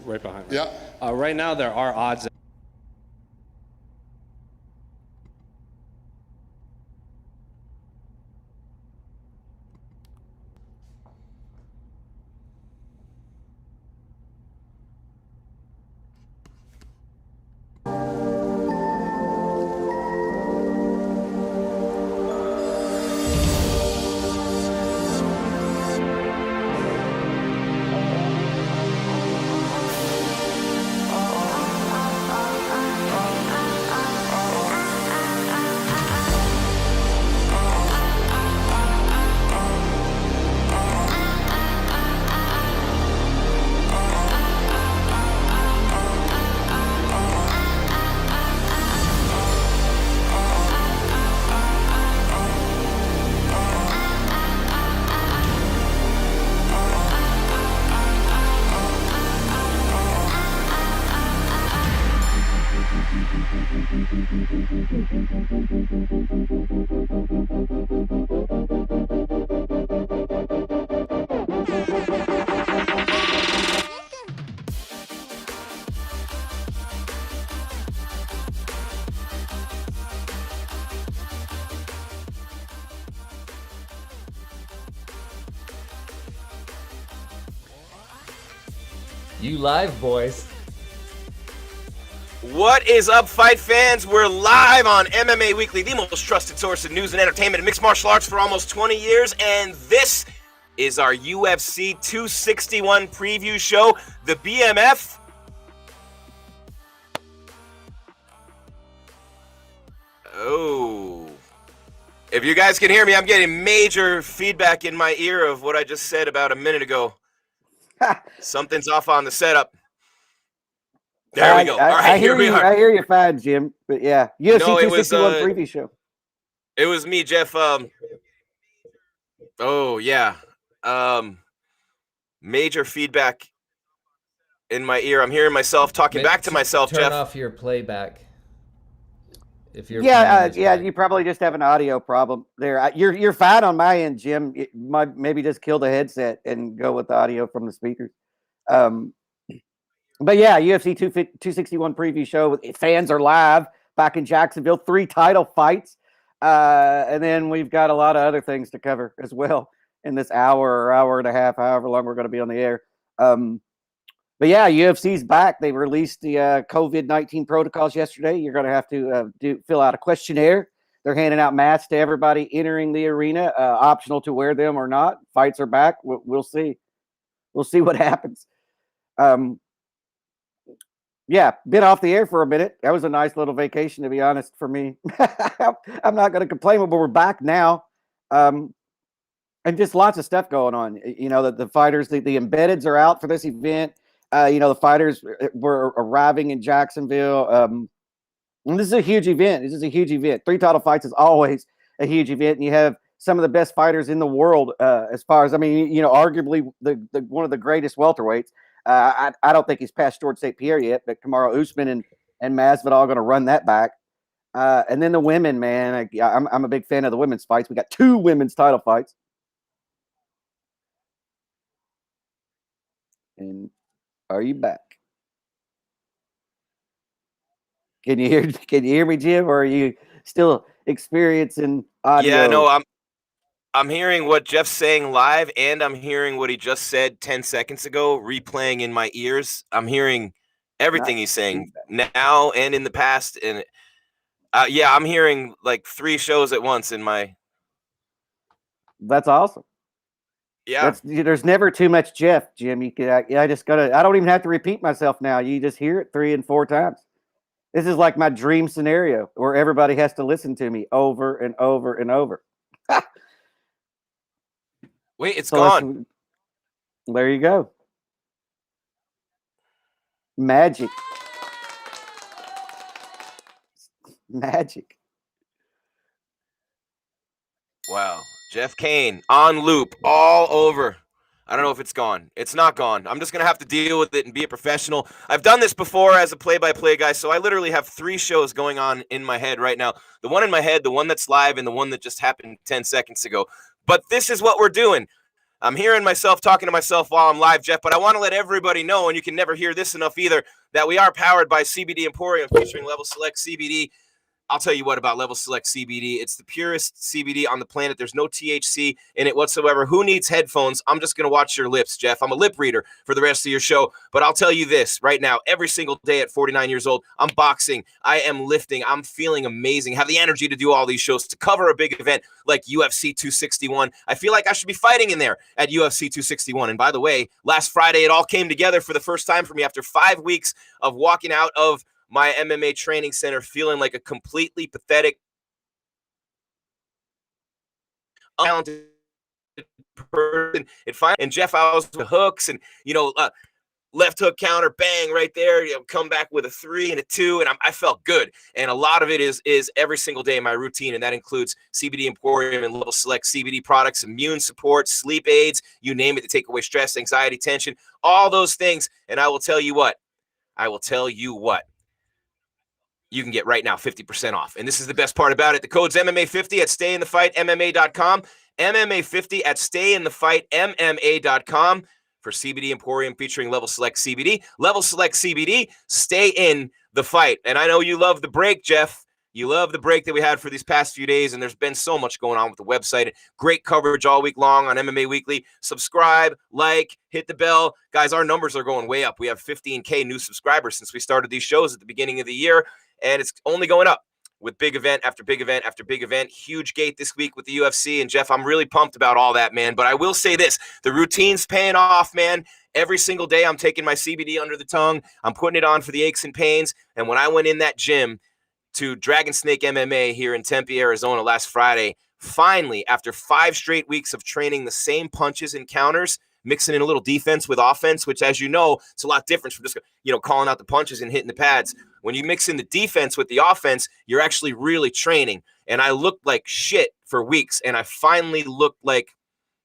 right behind me. Yeah. Right now, there are odds. You live, boys. What is up, fight fans? We're live on MMA Weekly, the most trusted source of news and entertainment in mixed martial arts for almost 20 years, and this is our UFC 261 preview show, the BMF. Oh. If you guys can hear me, I'm getting major feedback in my ear of what I just said about a minute ago. Something's off on the setup. There we go. All right, here we are. I hear you fine, Jim. But yeah, UFC 261 preview show. It was me, Jeff. Oh yeah. Major feedback in my ear. I'm hearing myself talking back to myself, Jeff. Turn off your playback. If you're you probably just have an audio problem there. You're fine on my end, Jim. Maybe just kill the headset and go with the audio from the speakers. But yeah, UFC 261 preview show. Fans are live back in Jacksonville. 3 title fights. And then we've got a lot of other things to cover as well in this hour or hour and a half, however long we're going to be on the air. But yeah, UFC's back. They released the COVID-19 protocols yesterday. You're going to have to fill out a questionnaire. They're handing out masks to everybody entering the arena, optional to wear them or not. Fights are back. We'll see. We'll see what happens. Yeah, been off the air for a minute. That was a nice little vacation, to be honest, for me. I'm not going to complain, but we're back now. And just lots of stuff going on. You know, the fighters, the embeddeds are out for this event. The fighters were arriving in Jacksonville. And this is a huge event. 3 title fights is always a huge event. And you have some of the best fighters in the world as far as, arguably the one of the greatest welterweights. I don't think he's past George St. Pierre yet, but Kamaru, Usman, and Masvidal are going to run that back. And then the women, man, I'm a big fan of the women's fights. We got 2 women's title fights. And are you back? Can you hear me, Jim, or are you still experiencing audio? Yeah, no, I'm hearing what Jeff's saying live, and I'm hearing what he just said 10 seconds ago, replaying in my ears. I'm hearing everything he's saying now and in the past, and I'm hearing like 3 shows at once in my. That's awesome. Yeah, there's never too much Jeff, Jim. I don't even have to repeat myself now. You just hear it 3 and 4 times. This is like my dream scenario where everybody has to listen to me over and over and over. Wait, it's gone. There you go. Magic. Wow. Jeff Cain on loop all over. I don't know if it's gone. It's not gone. I'm just going to have to deal with it and be a professional. I've done this before as a play-by-play guy, so I literally have 3 shows going on in my head right now. The one in my head, the one that's live, and the one that just happened 10 seconds ago. But this is what we're doing. I'm hearing myself talking to myself while I'm live, Jeff, but I want to let everybody know, and you can never hear this enough either, that we are powered by CBD Emporium featuring Level Select CBD. I'll tell you what about Level Select CBD. It's the purest CBD on the planet. There's no THC in it whatsoever. Who needs headphones? I'm just going to watch your lips, Jeff. I'm a lip reader for the rest of your show. But I'll tell you this right now, every single day at 49 years old, I'm boxing. I am lifting. I'm feeling amazing. Have the energy to do all these shows, to cover a big event like UFC 261. I feel like I should be fighting in there at UFC 261. And by the way, last Friday, it all came together for the first time for me after 5 weeks of walking out of my MMA training center feeling like a completely pathetic, untalented person. And Jeff, I was with hooks and, left hook counter, bang, right there, come back with a 3 and a 2, and I felt good. And a lot of it is every single day in my routine, and that includes CBD Emporium and Level Select CBD products, immune support, sleep aids, you name it, to take away stress, anxiety, tension, all those things. And I will tell you what, you can get right now 50% off. And this is the best part about it. The code's MMA50 at stayinthefightmma.com, MMA50 at stayinthefightmma.com for CBD Emporium featuring Level Select CBD. Level Select CBD, stay in the fight. And I know you love the break, Jeff. You love the break that we had for these past few days, and there's been so much going on with the website. Great coverage all week long on MMA Weekly. Subscribe, like, hit the bell. Guys, our numbers are going way up. We have 15K new subscribers since we started these shows at the beginning of the year, and it's only going up with big event after big event after big event. Huge gate this week with the UFC. And Jeff, I'm really pumped about all that, man. But I will say this, the routine's paying off, man. Every single day I'm taking my CBD under the tongue. I'm putting it on for the aches and pains. And when I went in that gym to Dragon Snake MMA here in Tempe, Arizona last Friday, finally, after 5 straight weeks of training the same punches and counters, mixing in a little defense with offense, which, as you know, it's a lot different from just, calling out the punches and hitting the pads. When you mix in the defense with the offense, you're actually really training. And I looked like shit for weeks, and I finally looked like,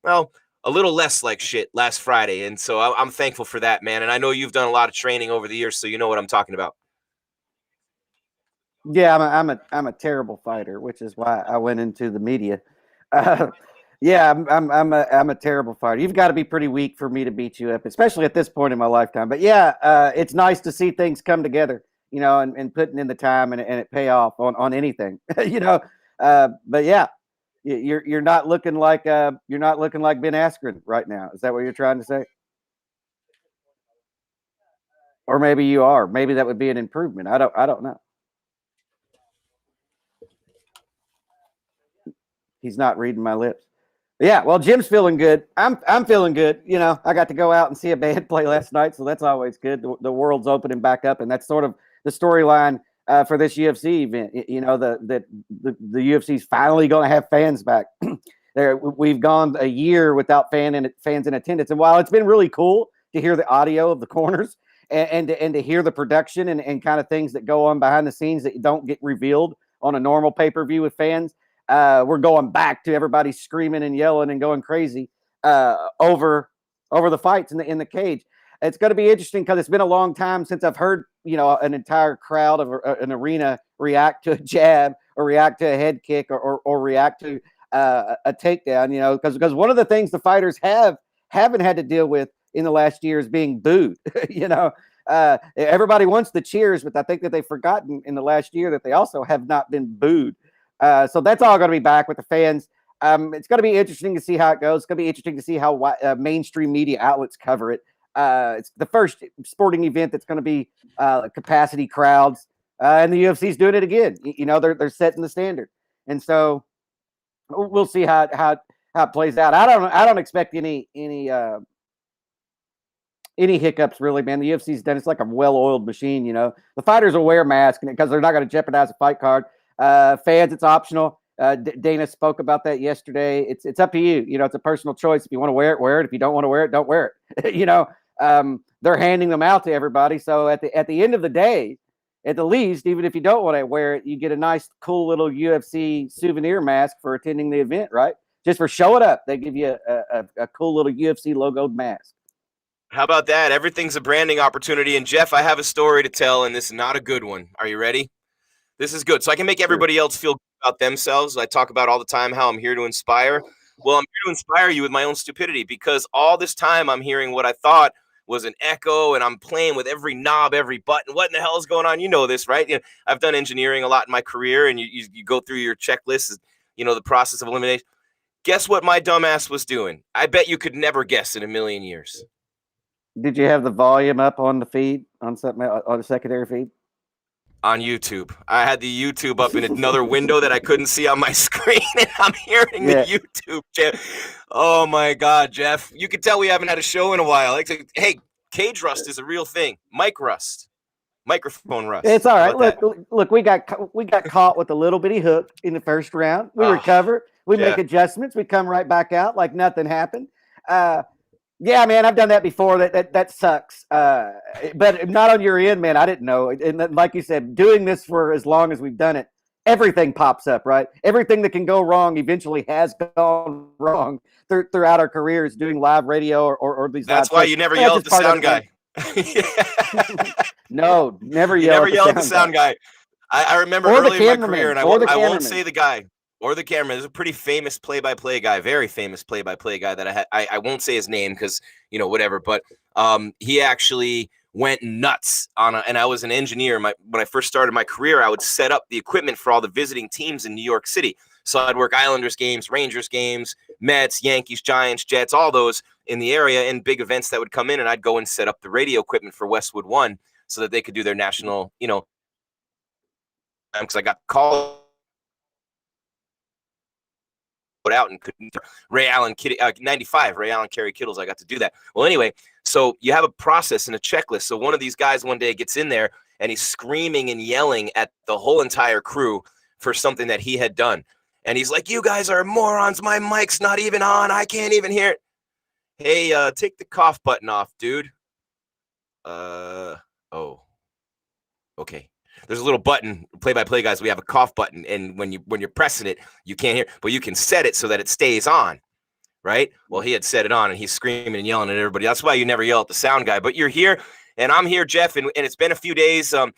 well, a little less like shit last Friday. And so I'm thankful for that, man. And I know you've done a lot of training over the years, so you know what I'm talking about. Yeah, I'm a terrible fighter, which is why I went into the media. Yeah, I'm a terrible fighter. You've got to be pretty weak for me to beat you up, especially at this point in my lifetime. But yeah, it's nice to see things come together, and putting in the time and it pay off on anything, But yeah, you're not looking like Ben Askren right now. Is that what you're trying to say? Or maybe you are. Maybe that would be an improvement. I don't know. He's not reading my lips. Yeah, well, Jim's feeling good. I'm feeling good. I got to go out and see a band play last night, so that's always good. The world's opening back up, and that's sort of the storyline for this UFC event. The UFC's finally going to have fans back. We've gone a year without fans in attendance, and while it's been really cool to hear the audio of the corners and to hear the production and kind of things that go on behind the scenes that don't get revealed on a normal pay-per-view with fans. We're going back to everybody screaming and yelling and going crazy over the fights in the cage. It's going to be interesting because it's been a long time since I've heard an entire crowd of an arena react to a jab or react to a head kick or react to a takedown. Because one of the things the fighters haven't had to deal with in the last year is being booed. Everybody wants the cheers, but I think that they've forgotten in the last year that they also have not been booed. So that's all going to be back with the fans. It's going to be interesting to see how it goes. It's going to be interesting to see how mainstream media outlets cover it. It's the first sporting event that's going to be capacity crowds, and the UFC's doing it again. They're setting the standard, and so we'll see how it plays out. I don't expect any hiccups really, man. The UFC's done. It's like a well-oiled machine. The fighters will wear masks because they're not going to jeopardize a fight card. Fans, it's optional. Dana spoke about that yesterday. It's up to you. It's a personal choice. If you want to wear it, wear it. If you don't want to wear it, don't wear it. They're handing them out to everybody. So at the end of the day, at the least, even if you don't want to wear it, you get a nice, cool little UFC souvenir mask for attending the event, right? Just for showing up, they give you a cool little UFC logoed mask. How about that? Everything's a branding opportunity. And Jeff, I have a story to tell, and this is not a good one. Are you ready? This is good. So I can make everybody else feel good about themselves. I talk about all the time how I'm here to inspire. Well, I'm here to inspire you with my own stupidity, because all this time I'm hearing what I thought was an echo, and I'm playing with every knob, every button. What in the hell is going on? You know this, right? I've done engineering a lot in my career, and you go through your checklist, the process of elimination. Guess what my dumbass was doing? I bet you could never guess in a million years. Did you have the volume up on the feed, on the secondary feed? On YouTube. I had the YouTube up in another window that I couldn't see on my screen, and I'm hearing the YouTube chat. Oh my God, Jeff. You can tell we haven't had a show in a while. Hey, cage rust is a real thing. Mic rust. Microphone rust. It's all right. Look, we got caught with a little bitty hook in the first round. We recover. We make adjustments. We come right back out like nothing happened. Yeah, man, I've done that before. That sucks. But not on your end, man. I didn't know. And like you said, doing this for as long as we've done it, everything pops up, right? Everything that can go wrong eventually has gone wrong throughout our careers doing live radio or these. That's why you never yell at the sound guy. No, never yell at the sound guy. I remember early in my career, and I won't say the guy. Or the camera. There's a pretty famous play-by-play guy, very famous play-by-play guy that I won't say his name because, whatever. But he actually went nuts and I was an engineer. When I first started my career, I would set up the equipment for all the visiting teams in New York City. So I'd work Islanders games, Rangers games, Mets, Yankees, Giants, Jets, all those in the area and big events that would come in. And I'd go and set up the radio equipment for Westwood One so that they could do their national, because I got called out and couldn't. Ray Allen, 95, Ray Allen, Kerry Kittles. I got to do that. Well, anyway, so you have a process and a checklist. So one of these guys one day gets in there and he's screaming and yelling at the whole entire crew for something that he had done. And he's like, "You guys are morons. My mic's not even on. I can't even hear it." Hey, take the cough button off, dude. Oh, okay. There's a little button, play-by-play guys. We have a cough button, and when you're pressing it, you can't hear. But you can set it so that it stays on, right? Well, he had set it on, and he's screaming and yelling at everybody. That's why you never yell at the sound guy. But you're here, and I'm here, Jeff, and it's been a few days. The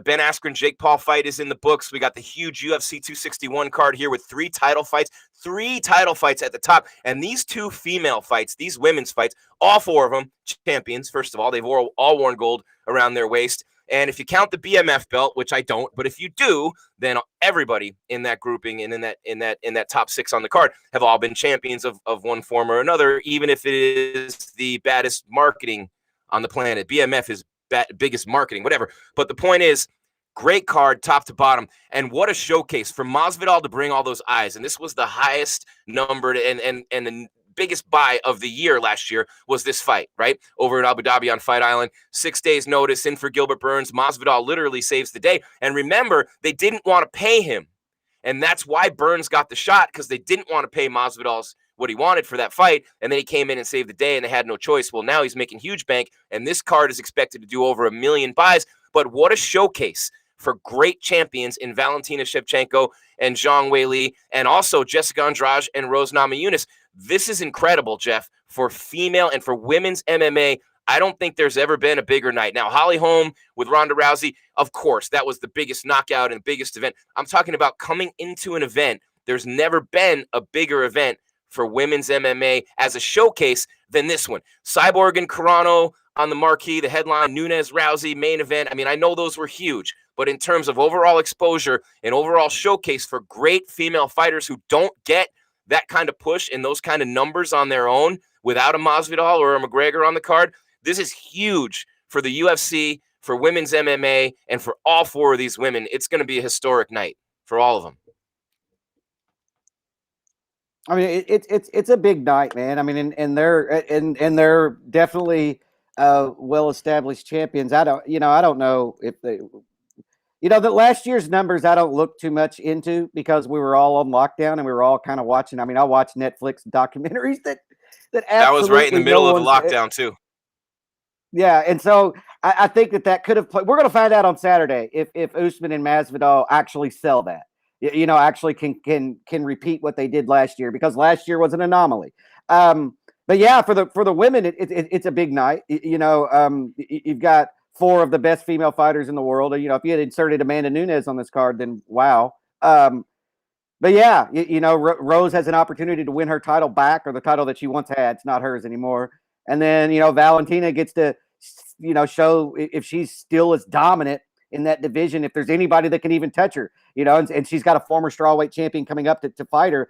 Ben Askren Jake Paul fight is in the books. We got the huge UFC 261 card here with three title fights at the top, and these two female fights, these women's fights, all four of them champions. First of all, they've all worn gold around their waist. And if you count the BMF belt, which I don't, but if you do, then everybody in that grouping and in that top six on the card have all been champions of one form or another, even if it is the baddest marketing on the planet. BMF is biggest marketing, whatever. But the point is, great card, top to bottom. And what a showcase for Masvidal to bring all those eyes. And this was the highest numbered and the biggest buy of the year last year was this fight, right? Over in Abu Dhabi on Fight Island, 6 days notice in for Gilbert Burns. Masvidal literally saves the day. And remember, they didn't want to pay him. And that's why Burns got the shot, because they didn't want to pay Masvidal's what he wanted for that fight. And then he came in and saved the day and they had no choice. Well, now he's making huge bank. And this card is expected to do over 1 million buys. But what a showcase for great champions in Valentina Shevchenko and Zhang Weili, and also Jessica Andrade and Rose Namajunas. This is incredible, Jeff, for female and for women's MMA. I don't think there's ever been a bigger night. Now, Holly Holm with Ronda Rousey, of course, that was the biggest knockout and biggest event. I'm talking about coming into an event. There's never been a bigger event for women's MMA as a showcase than this one. Cyborg and Carano on the marquee, the headline, Nunes, Rousey, main event. I mean, I know those were huge, but in terms of overall exposure and overall showcase for great female fighters who don't get that kind of push and those kind of numbers on their own without a Masvidal or a McGregor on the card, this is huge for the UFC, for women's MMA, and for all four of these women. It's going to be a historic night for all of them. I mean, it's a big night, man. I mean, and they're definitely well-established champions. I don't know if they, the last year's numbers I don't look too much into because we were all on lockdown and we were all kind of watching. I mean, I watched Netflix documentaries that was right in the middle of the lockdown too. Yeah, and so I think that could have played. We're going to find out on Saturday if Usman and Masvidal actually sell that. Actually can repeat what they did last year, because last year was an anomaly. But yeah, for the women, it's a big night. You've got four of the best female fighters in the world. If you had inserted Amanda Nunes on this card, then wow. But yeah, Rose has an opportunity to win her title back, or the title that she once had. It's not hers anymore. And then, Valentina gets to, show if she's still as dominant in that division, if there's anybody that can even touch her, and she's got a former strawweight champion coming up to fight her.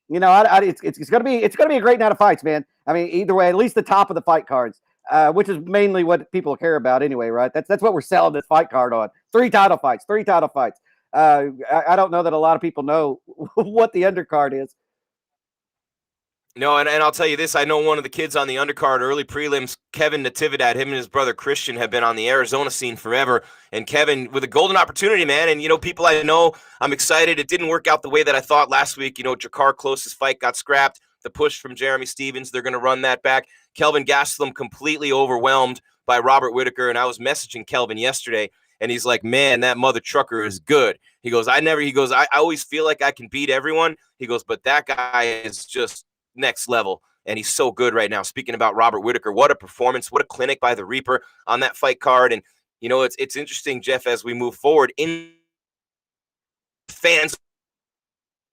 It's gonna be a great night of fights, man. I mean, either way, at least the top of the fight cards, which is mainly what people care about anyway, right? That's what we're selling this fight card on. 3 title fights. I don't know that a lot of people know what the undercard is. No, and I'll tell you this. I know one of the kids on the undercard, early prelims, Kevin Natividad, him and his brother Christian have been on the Arizona scene forever. And Kevin with a golden opportunity, man. And, people I know, I'm excited. It didn't work out the way that I thought last week. Jakar Close's fight got scrapped. The push from Jeremy Stevens, they're going to run that back. Kelvin Gastelum completely overwhelmed by Robert Whitaker. And I was messaging Kelvin yesterday, and he's like, man, that mother trucker is good. He goes, I always feel like I can beat everyone. He goes, but that guy is just next level, and he's so good right now. Speaking about Robert Whitaker, what a performance, what a clinic by the Reaper on that fight card. And it's interesting, Jeff, as we move forward, in fans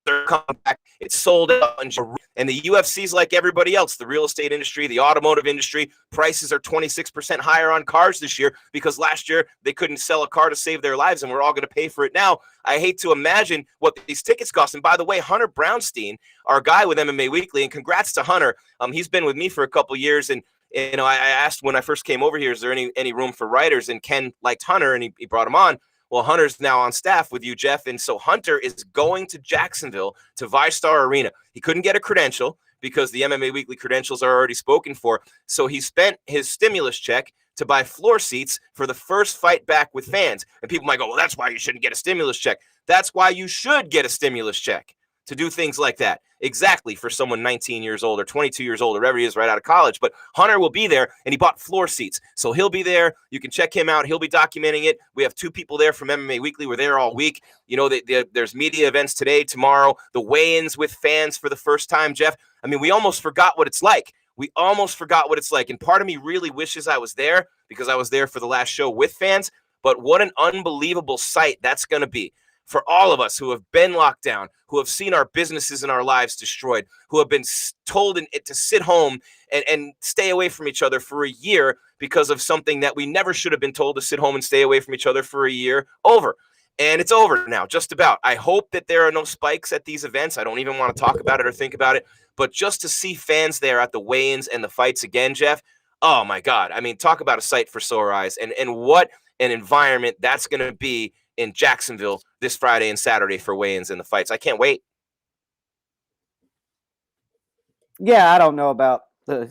are coming back. It's sold out, and the UFC's like everybody else, the real estate industry, the automotive industry, prices are 26% higher on cars this year because last year they couldn't sell a car to save their lives, and we're all going to pay for it now. I hate to imagine what these tickets cost. And by the way, Hunter Brownstein, our guy with MMA Weekly, and congrats to Hunter. He's been with me for a couple of years, and I asked when I first came over here, is there any room for writers? And Ken liked Hunter, and he brought him on. Well, Hunter's now on staff with you, Jeff. And so Hunter is going to Jacksonville to ViStar Arena. He couldn't get a credential because the MMA Weekly credentials are already spoken for. So he spent his stimulus check to buy floor seats for the first fight back with fans. And people might go, well, that's why you shouldn't get a stimulus check. That's why you should get a stimulus check, to do things like that. Exactly, for someone 19 years old or 22 years old or whatever he is right out of college. But Hunter will be there, and he bought floor seats. So he'll be there. You can check him out. He'll be documenting it. We have 2 people there from MMA Weekly. We're there all week. There's media events today, tomorrow, the weigh-ins with fans for the first time, Jeff. I mean, we almost forgot what it's like. And part of me really wishes I was there because I was there for the last show with fans. But what an unbelievable sight that's going to be for all of us who have been locked down, who have seen our businesses and our lives destroyed, who have been told to sit home and stay away from each other for a year because of something that we never should have been told to sit home and stay away from each other for a year over. And it's over now, just about. I hope that there are no spikes at these events. I don't even want to talk about it or think about it. But just to see fans there at the weigh-ins and the fights again, Jeff, oh my God. I mean, talk about a sight for sore eyes. And what an environment that's going to be in Jacksonville this Friday and Saturday for weigh-ins and the fights. I can't wait. Yeah, I don't know about the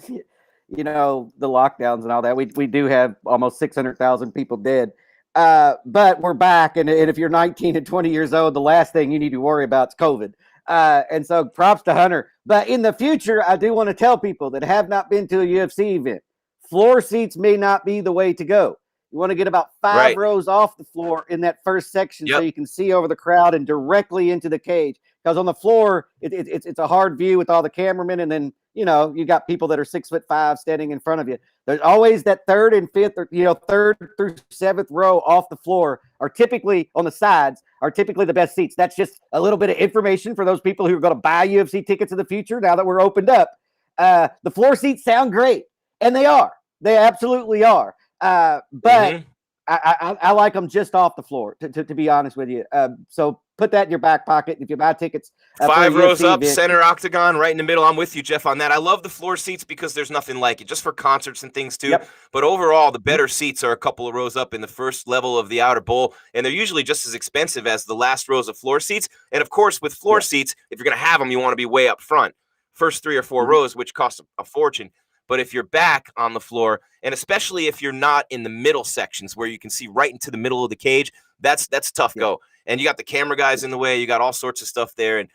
lockdowns and all that. We do have almost 600,000 people dead. But we're back. And if you're 19 and 20 years old, the last thing you need to worry about is COVID. And so props to Hunter. But in the future, I do want to tell people that have not been to a UFC event, floor seats may not be the way to go. You want to get about 5 rows off the floor in that first section so you can see over the crowd and directly into the cage. Because on the floor, it's a hard view with all the cameramen, and then you got people that are 6'5" standing in front of you. There's always that 3rd and 5th, or 3rd through 7th row off the floor are typically on the sides, are typically the best seats. That's just a little bit of information for those people who are going to buy UFC tickets in the future now that we're opened up. The floor seats sound great, and they are. They absolutely are. But I like them just off the floor, to be honest with you. So put that in your back pocket if you buy tickets. 5 rows up, center octagon, right in the middle. I'm with you, Jeff, on that. I love the floor seats because there's nothing like it, just for concerts and things too. Yep. But overall, the better seats are a couple of rows up in the first level of the outer bowl, and they're usually just as expensive as the last rows of floor seats. And of course, with floor seats, if you're going to have them, you want to be way up front. First 3 or 4 rows, which cost a fortune. But if you're back on the floor, and especially if you're not in the middle sections where you can see right into the middle of the cage, that's tough go. And you got the camera guys in the way. You got all sorts of stuff there. And,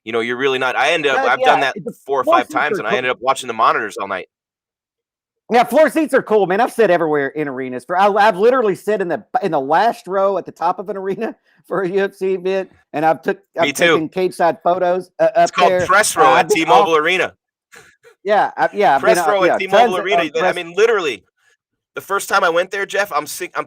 you're really not. I've done that 4 or 5 times, and I ended up watching the monitors all night. Yeah, floor seats are cool, man. I've sat everywhere in arenas. I've literally sat in the last row at the top of an arena for a UFC event, and I've taken cage side photos it's called press row at T-Mobile Arena. Yeah. Press row at T-Mobile Arena. I mean, literally, the first time I went there, Jeff, I'm thinking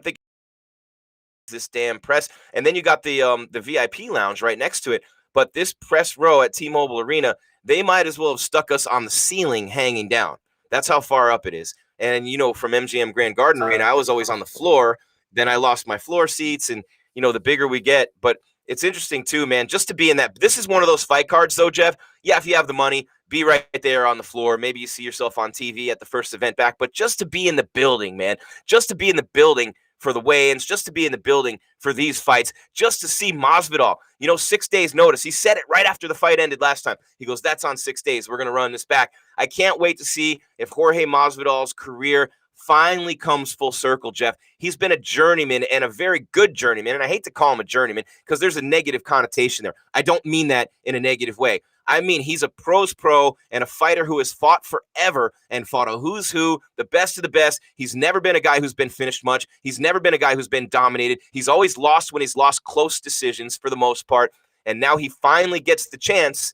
this damn press. And then you got the VIP lounge right next to it. But this press row at T-Mobile Arena, they might as well have stuck us on the ceiling hanging down. That's how far up it is. And, you know, from MGM Grand Garden Arena, I was always on the floor. Then I lost my floor seats, and, you know, the bigger we get. But it's interesting, too, man, just to be in that. This is one of those fight cards, though, Jeff. Yeah, if you have the money, be right there on the floor. Maybe you see yourself on TV at the first event back. But just to be in the building, man, just to be in the building for the weigh-ins, just to be in the building for these fights, just to see Masvidal, you know, 6 days notice. He said it right after the fight ended last time. He goes, that's on 6 days. We're going to run this back. I can't wait to see if Jorge Masvidal's career finally comes full circle, Jeff. He's been a journeyman and a very good journeyman. And I hate to call him a journeyman because there's a negative connotation there. I don't mean that in a negative way. I mean, he's a pro's pro and a fighter who has fought forever and fought a who's who, the best of the best. He's never been a guy who's been finished much. He's never been a guy who's been dominated. He's always lost when he's lost close decisions for the most part. And now he finally gets the chance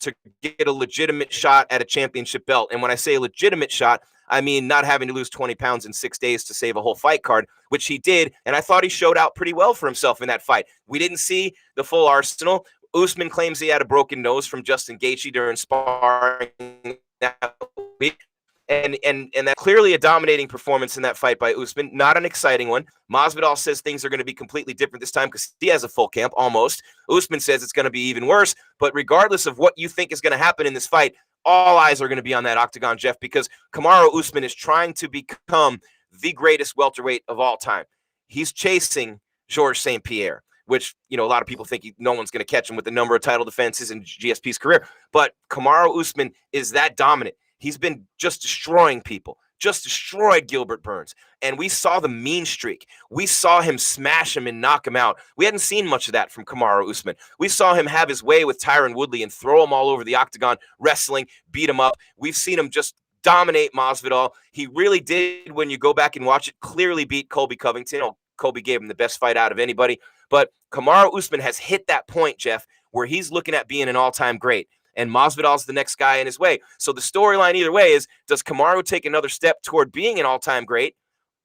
to get a legitimate shot at a championship belt. And when I say a legitimate shot, I mean not having to lose 20 pounds in 6 days to save a whole fight card, which he did. And I thought he showed out pretty well for himself in that fight. We didn't see the full arsenal. Usman claims he had a broken nose from Justin Gaethje during sparring that week. And that clearly a dominating performance in that fight by Usman, not an exciting one. Masvidal says things are going to be completely different this time because he has a full camp almost. Usman says it's going to be even worse. But regardless of what you think is going to happen in this fight, all eyes are going to be on that octagon, Jeff, because Kamaru Usman is trying to become the greatest welterweight of all time. He's chasing Georges St. Pierre, which, you know, a lot of people think no one's going to catch him with the number of title defenses in GSP's career. But Kamaru Usman is that dominant. He's been just destroying people, just destroyed Gilbert Burns. And we saw the mean streak. We saw him smash him and knock him out. We hadn't seen much of that from Kamaru Usman. We saw him have his way with Tyron Woodley and throw him all over the octagon, wrestling, beat him up. We've seen him just dominate Masvidal. He really did, when you go back and watch it, clearly beat Colby Covington. Oh, Colby gave him the best fight out of anybody. But Kamaru Usman has hit that point, Jeff, where he's looking at being an all-time great. And Masvidal's the next guy in his way. So the storyline either way is, does Kamaru take another step toward being an all-time great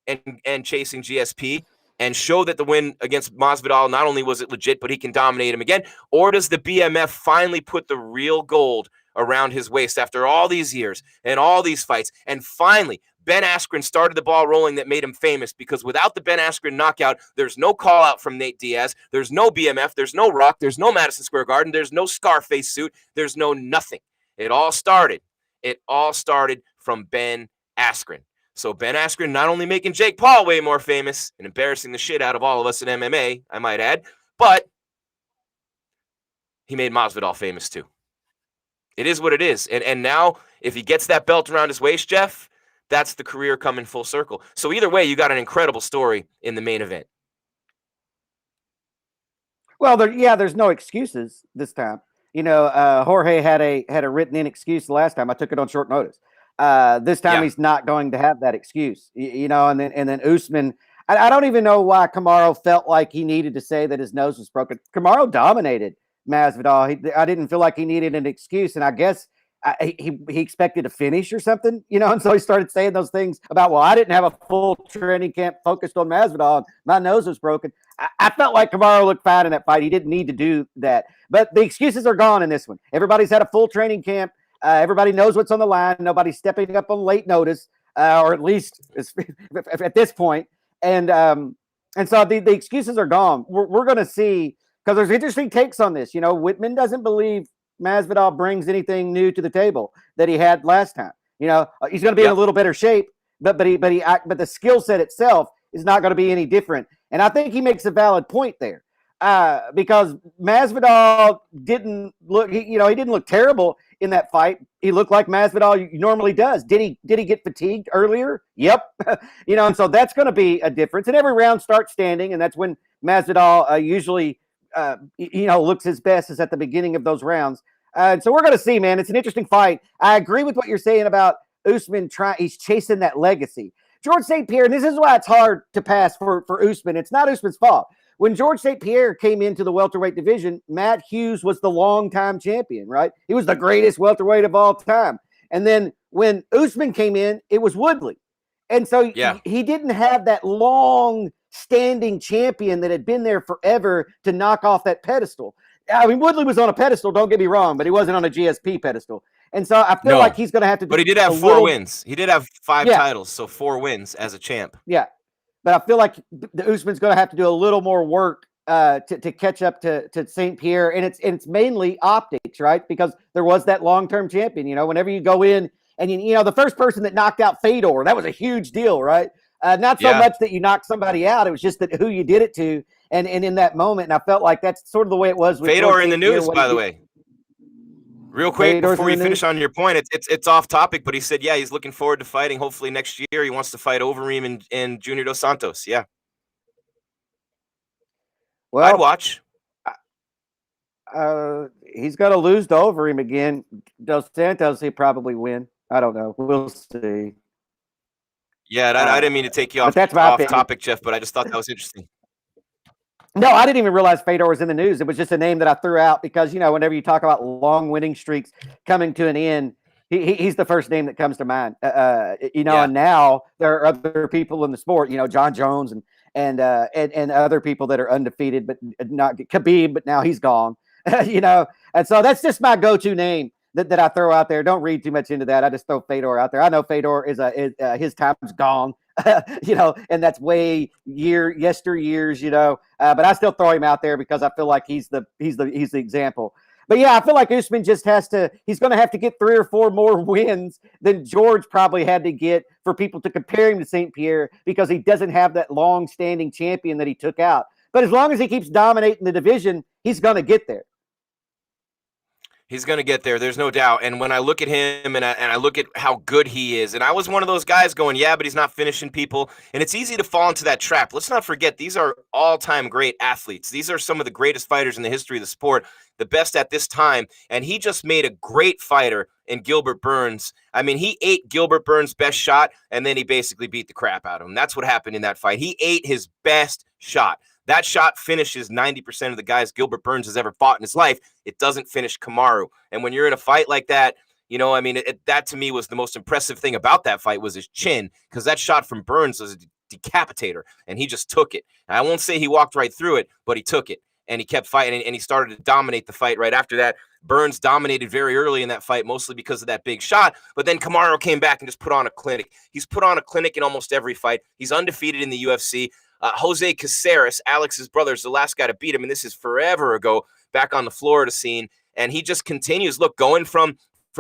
and chasing GSP and show that the win against Masvidal, not only was it legit, but he can dominate him again? Or does the BMF finally put the real gold around his waist after all these years and all these fights? And finally, Ben Askren started the ball rolling that made him famous, because without the Ben Askren knockout, there's no call out from Nate Diaz. There's no BMF. There's no Rock. There's no Madison Square Garden. There's no Scarface suit. There's no nothing. It all started from Ben Askren. So Ben Askren not only making Jake Paul way more famous and embarrassing the shit out of all of us in MMA, I might add, but he made Masvidal famous too. It is what it is. And now if he gets that belt around his waist, Jeff, that's the career coming full circle. So either way, you got an incredible story in the main event. Well, there's no excuses this time. You know, Jorge had a written in excuse the last time. I took it on short notice. This time he's not going to have that excuse. You know, and then Usman. I don't even know why Kamaru felt like he needed to say that his nose was broken. Kamaru dominated Masvidal. I didn't feel like he needed an excuse, and I guess he expected a finish or something, you know, and so he started saying those things about, well, I didn't have a full training camp focused on Masvidal, and my nose was broken. I felt like Kamaru looked fine in that fight. He didn't need to do that, but the excuses are gone in this one. Everybody's had a full training camp. Everybody knows what's on the line. Nobody's stepping up on late notice, or at least at this point. And so the excuses are gone. We're going to see, because there's interesting takes on this. You know, Weidman doesn't believe Masvidal brings anything new to the table that he had last time. You know, he's going to be in a little better shape, but the skill set itself is not going to be any different. And I think he makes a valid point there, because Masvidal didn't look, he didn't look terrible in that fight. He looked like Masvidal normally does. Did he get fatigued earlier? Yep. You know, and so that's going to be a difference. And every round starts standing, and that's when Masvidal usually looks his best, is at the beginning of those rounds. So we're going to see, man. It's an interesting fight. I agree with what you're saying about Usman. He's chasing that legacy. Georges St. Pierre, and this is why it's hard to pass for Usman. It's not Usman's fault. When Georges St. Pierre came into the welterweight division, Matt Hughes was the longtime champion, right? He was the greatest welterweight of all time. And then when Usman came in, it was Woodley. And so he didn't have that long standing champion that had been there forever to knock off that pedestal. I mean, Woodley was on a pedestal, don't get me wrong, but he wasn't on a GSP pedestal. And so I feel like he's going to have to do but he did have 4 wins. He did have 5 titles, so 4 wins as a champ. Yeah. But I feel like the Usman's going to have to do a little more work to catch up to St. Pierre. And it's mainly optics, right? Because there was that long-term champion. You know, whenever you go in and, you know, the first person that knocked out Fedor, that was a huge deal, right? Not so much that you knocked somebody out. It was just that who you did it to. And in that moment, and I felt like that's sort of the way it was with Fedor in the news, by the way. Real quick, Fedor's before you finish on your point, it's off topic, but he said, he's looking forward to fighting. Hopefully next year, he wants to fight Overeem and Junior Dos Santos. Yeah. Well, I'd watch. He's going to lose to Overeem again. Dos Santos, he probably win. I don't know. We'll see. Yeah, I didn't mean to take you off topic, Jeff, but I just thought that was interesting. No, I didn't even realize Fedor was in the news. It was just a name that I threw out because, you know, whenever you talk about long winning streaks coming to an end, he's the first name that comes to mind. You know, and now there are other people in the sport, you know, John Jones and other people that are undefeated, but not Khabib, but now he's gone. You know, and so that's just my go-to name that I throw out there. Don't read too much into that. I just throw Fedor out there. I know Fedor is his time's gone. You know, and that's way yesteryears, you know, but I still throw him out there because I feel like he's the example. But yeah, I feel like Usman just he's going to have to get 3 or 4 more wins than George probably had to get for people to compare him to St. Pierre because he doesn't have that long-standing champion that he took out. But as long as he keeps dominating the division, he's going to get there. He's going to get there. There's no doubt. And when I look at him and I look at how good he is, and I was one of those guys going, but he's not finishing people. And it's easy to fall into that trap. Let's not forget, these are all-time great athletes. These are some of the greatest fighters in the history of the sport, the best at this time. And he just made a great fighter in Gilbert Burns. I mean, he ate Gilbert Burns' best shot, and then he basically beat the crap out of him. That's what happened in that fight. He ate his best shot. That shot finishes 90% of the guys Gilbert Burns has ever fought in his life. It doesn't finish Kamaru. And when you're in a fight like that, you know, I mean, that to me was the most impressive thing about that fight was his chin, because that shot from Burns was a decapitator, and he just took it. And I won't say he walked right through it, but he took it, and he kept fighting, and he started to dominate the fight right after that. Burns dominated very early in that fight, mostly because of that big shot, but then Kamaru came back and just put on a clinic. He's put on a clinic in almost every fight. He's undefeated in the UFC. Jose Caceres, Alex's brother, is the last guy to beat him, and this is forever ago, back on the Florida scene. And he just continues, look, going from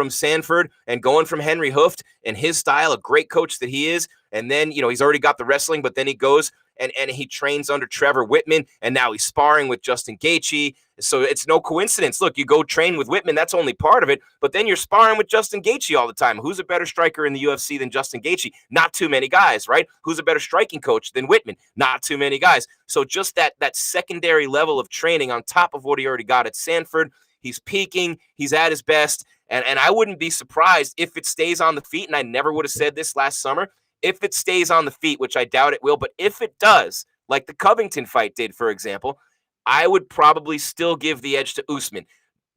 Sanford and going from Henry Hooft and his style, a great coach that he is. And then, you know, he's already got the wrestling, but then he goes and he trains under Trevor Whitman, and now he's sparring with Justin Gaethje. So it's no coincidence. Look, you go train with Whitman, that's only part of it, but then you're sparring with Justin Gaethje all the time. Who's a better striker in the UFC than Justin Gaethje? Not too many guys, right? Who's a better striking coach than Whitman? Not too many guys. So just that secondary level of training on top of what he already got at Sanford, he's peaking, he's at his best, and I wouldn't be surprised if it stays on the feet, and I never would have said this last summer, if it stays on the feet, which I doubt it will, but if it does, like the Covington fight did, for example, I would probably still give the edge to Usman.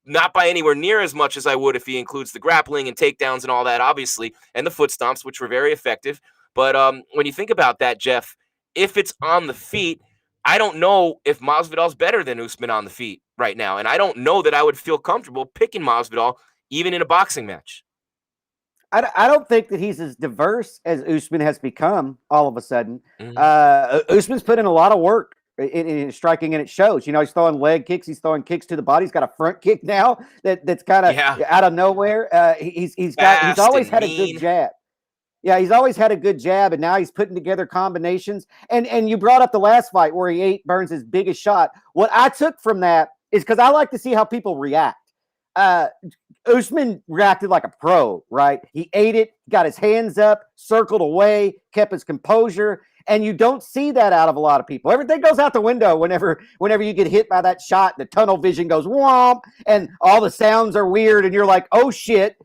Not by anywhere near as much as I would if he includes the grappling and takedowns and all that, obviously, and the foot stomps, which were very effective. But when you think about that, Jeff, if it's on the feet, I don't know if Masvidal's better than Usman on the feet right now. And I don't know that I would feel comfortable picking Masvidal even in a boxing match. I don't think that he's as diverse as Usman has become all of a sudden. Usman's put in a lot of work in striking, and it shows. You know, he's throwing leg kicks, he's throwing kicks to the body. He's got a front kick now that's kind of out of nowhere. He's always had a good jab. Yeah, he's always had a good jab, and now he's putting together combinations. And you brought up the last fight where he ate Burns' biggest shot. What I took from that is because I like to see how people react. Usman reacted like a pro, right? He ate it, got his hands up, circled away, kept his composure, and you don't see that out of a lot of people. Everything goes out the window whenever you get hit by that shot. The tunnel vision goes whomp, and all the sounds are weird, and you're like, oh shit.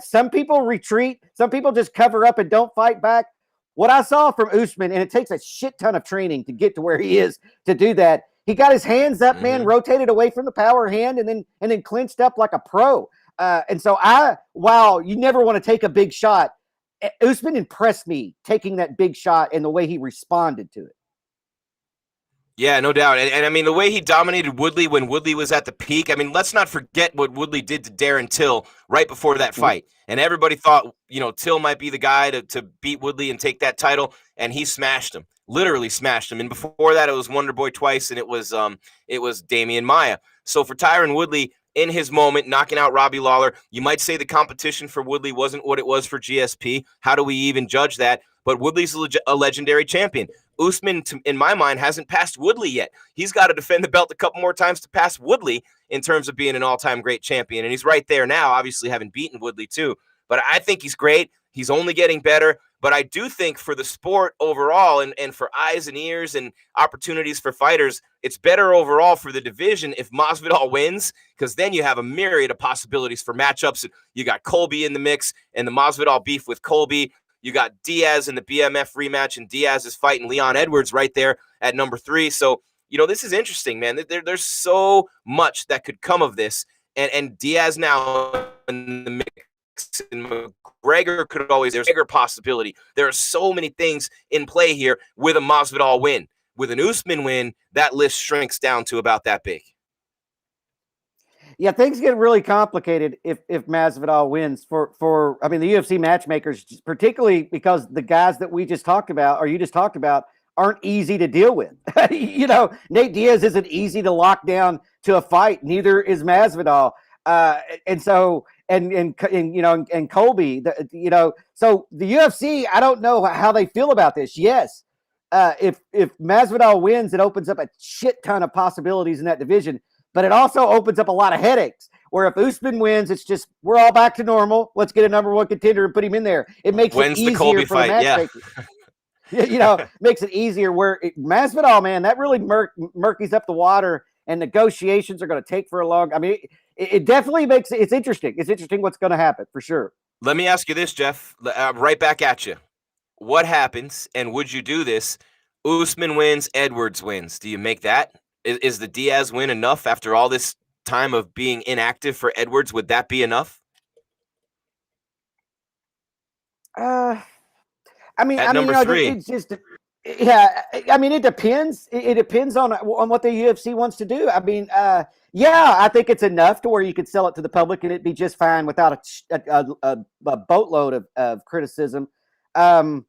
Some people retreat, some people just cover up and don't fight back. What I saw from Usman, and it takes a shit ton of training to get to where he is to do that. He got his hands up, man, rotated away from the power hand, and then clinched up like a pro. And so while you never want to take a big shot, Usman impressed me taking that big shot and the way he responded to it. Yeah, no doubt. And I mean, the way he dominated Woodley when Woodley was at the peak, I mean, let's not forget what Woodley did to Darren Till right before that fight. And everybody thought, Till might be the guy to beat Woodley and take that title, and he smashed him, literally smashed him. And before that, it was Wonder Boy twice, and it was Damian Maia. So for Tyron Woodley, in his moment, knocking out Robbie Lawler, you might say the competition for Woodley wasn't what it was for GSP. How do we even judge that? But Woodley's a legendary champion. Usman, in my mind, hasn't passed Woodley yet. He's got to defend the belt a couple more times to pass Woodley in terms of being an all-time great champion. And he's right there now, obviously having beaten Woodley too. But I think he's great. He's only getting better. But I do think for the sport overall and for eyes and ears and opportunities for fighters, it's better overall for the division if Masvidal wins, because then you have a myriad of possibilities for matchups. You got Colby in the mix and the Masvidal beef with Colby. You got Diaz in the BMF rematch, and Diaz is fighting Leon Edwards right there at number 3. So, this is interesting, man. There's so much that could come of this. And Diaz now in the mix, and McGregor could always, there's a bigger possibility. There are so many things in play here with a Masvidal win. With an Usman win, that list shrinks down to about that big. Yeah, things get really complicated if Masvidal wins for the UFC matchmakers, particularly because the guys that we just talked about, or you just talked about, aren't easy to deal with. Nate Diaz isn't easy to lock down to a fight. Neither is Masvidal. And Colby, so the UFC, I don't know how they feel about this. Yes. If Masvidal wins, it opens up a shit ton of possibilities in that division. But it also opens up a lot of headaches where if Usman wins, it's just, we're all back to normal. Let's get a number 1 contender and put him in there. It makes it easier for the matchmaker. Makes it easier where Masvidal, man, that really murkies up the water, and negotiations are going to take for a long. I mean, it definitely makes it's interesting. It's interesting what's going to happen for sure. Let me ask you this, Jeff, right back at you. What happens, and would you do this? Usman wins, Edwards wins. Do you make that? Is the Diaz win enough after all this time of being inactive for Edwards? Would that be enough? It depends. It depends on what the UFC wants to do. I think it's enough to where you could sell it to the public and it'd be just fine without a boatload of criticism. And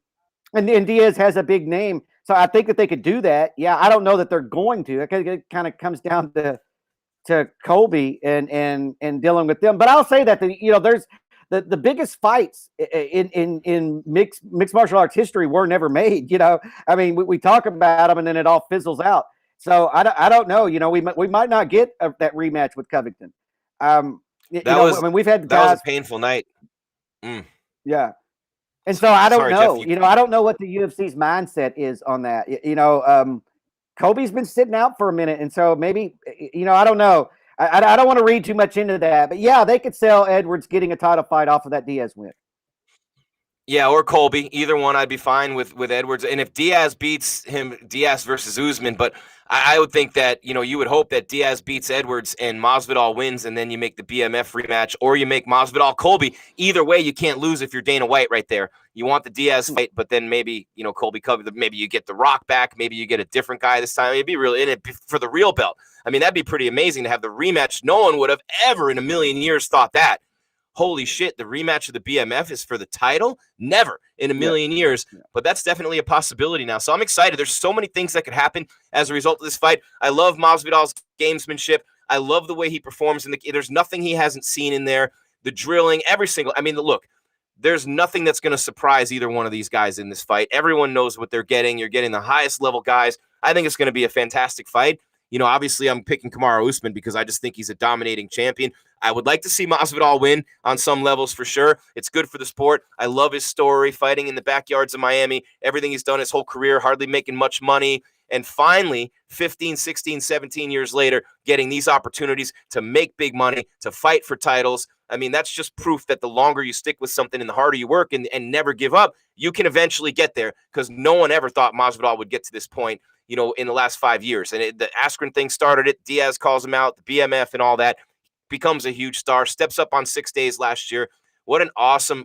Diaz has a big name, so I think that they could do that. Yeah, I don't know that they're going to. It kind of comes down to Colby and dealing with them. But I'll say that there's the biggest fights in mixed martial arts history were never made. We talk about them and then it all fizzles out. So I don't know. We might not get that rematch with Covington. We've had guys. That was a painful night. Yeah. And so I don't know. Jeff, I don't know what the UFC's mindset is on that. Colby's been sitting out for a minute, and so maybe I don't know. I don't want to read too much into that, but yeah, they could sell Edwards getting a title fight off of that Diaz win. Yeah, or Colby. Either one, I'd be fine with Edwards. And if Diaz beats him, Diaz versus Usman. But I would think that, you would hope that Diaz beats Edwards and Masvidal wins, and then you make the BMF rematch, or you make Masvidal Colby. Either way, you can't lose if you're Dana White right there. You want the Diaz fight, but then maybe, Colby covered. Maybe you get The Rock back. Maybe you get a different guy this time. It'd be really in it for the real belt. That'd be pretty amazing to have the rematch. No one would have ever in a million years thought that. Holy shit, the rematch of the BMF is for the title? Never in a million years. Yeah. But that's definitely a possibility now. So I'm excited. There's so many things that could happen as a result of this fight. I love Masvidal's gamesmanship. I love the way he performs. There's nothing he hasn't seen in there. The drilling, look, there's nothing that's going to surprise either one of these guys in this fight. Everyone knows what they're getting. You're getting the highest level guys. I think it's going to be a fantastic fight. Obviously I'm picking Kamaru Usman because I just think he's a dominating champion. I would like to see Masvidal win on some levels for sure. It's good for the sport. I love his story, fighting in the backyards of Miami, everything he's done his whole career, hardly making much money. And finally, 15, 16, 17 years later, getting these opportunities to make big money, to fight for titles. That's just proof that the longer you stick with something and the harder you work and never give up, you can eventually get there, because no one ever thought Masvidal would get to this point, in the last 5 years. And the Askren thing started it. Diaz calls him out, the BMF and all that. Becomes a huge star, steps up on 6 days last year. What an awesome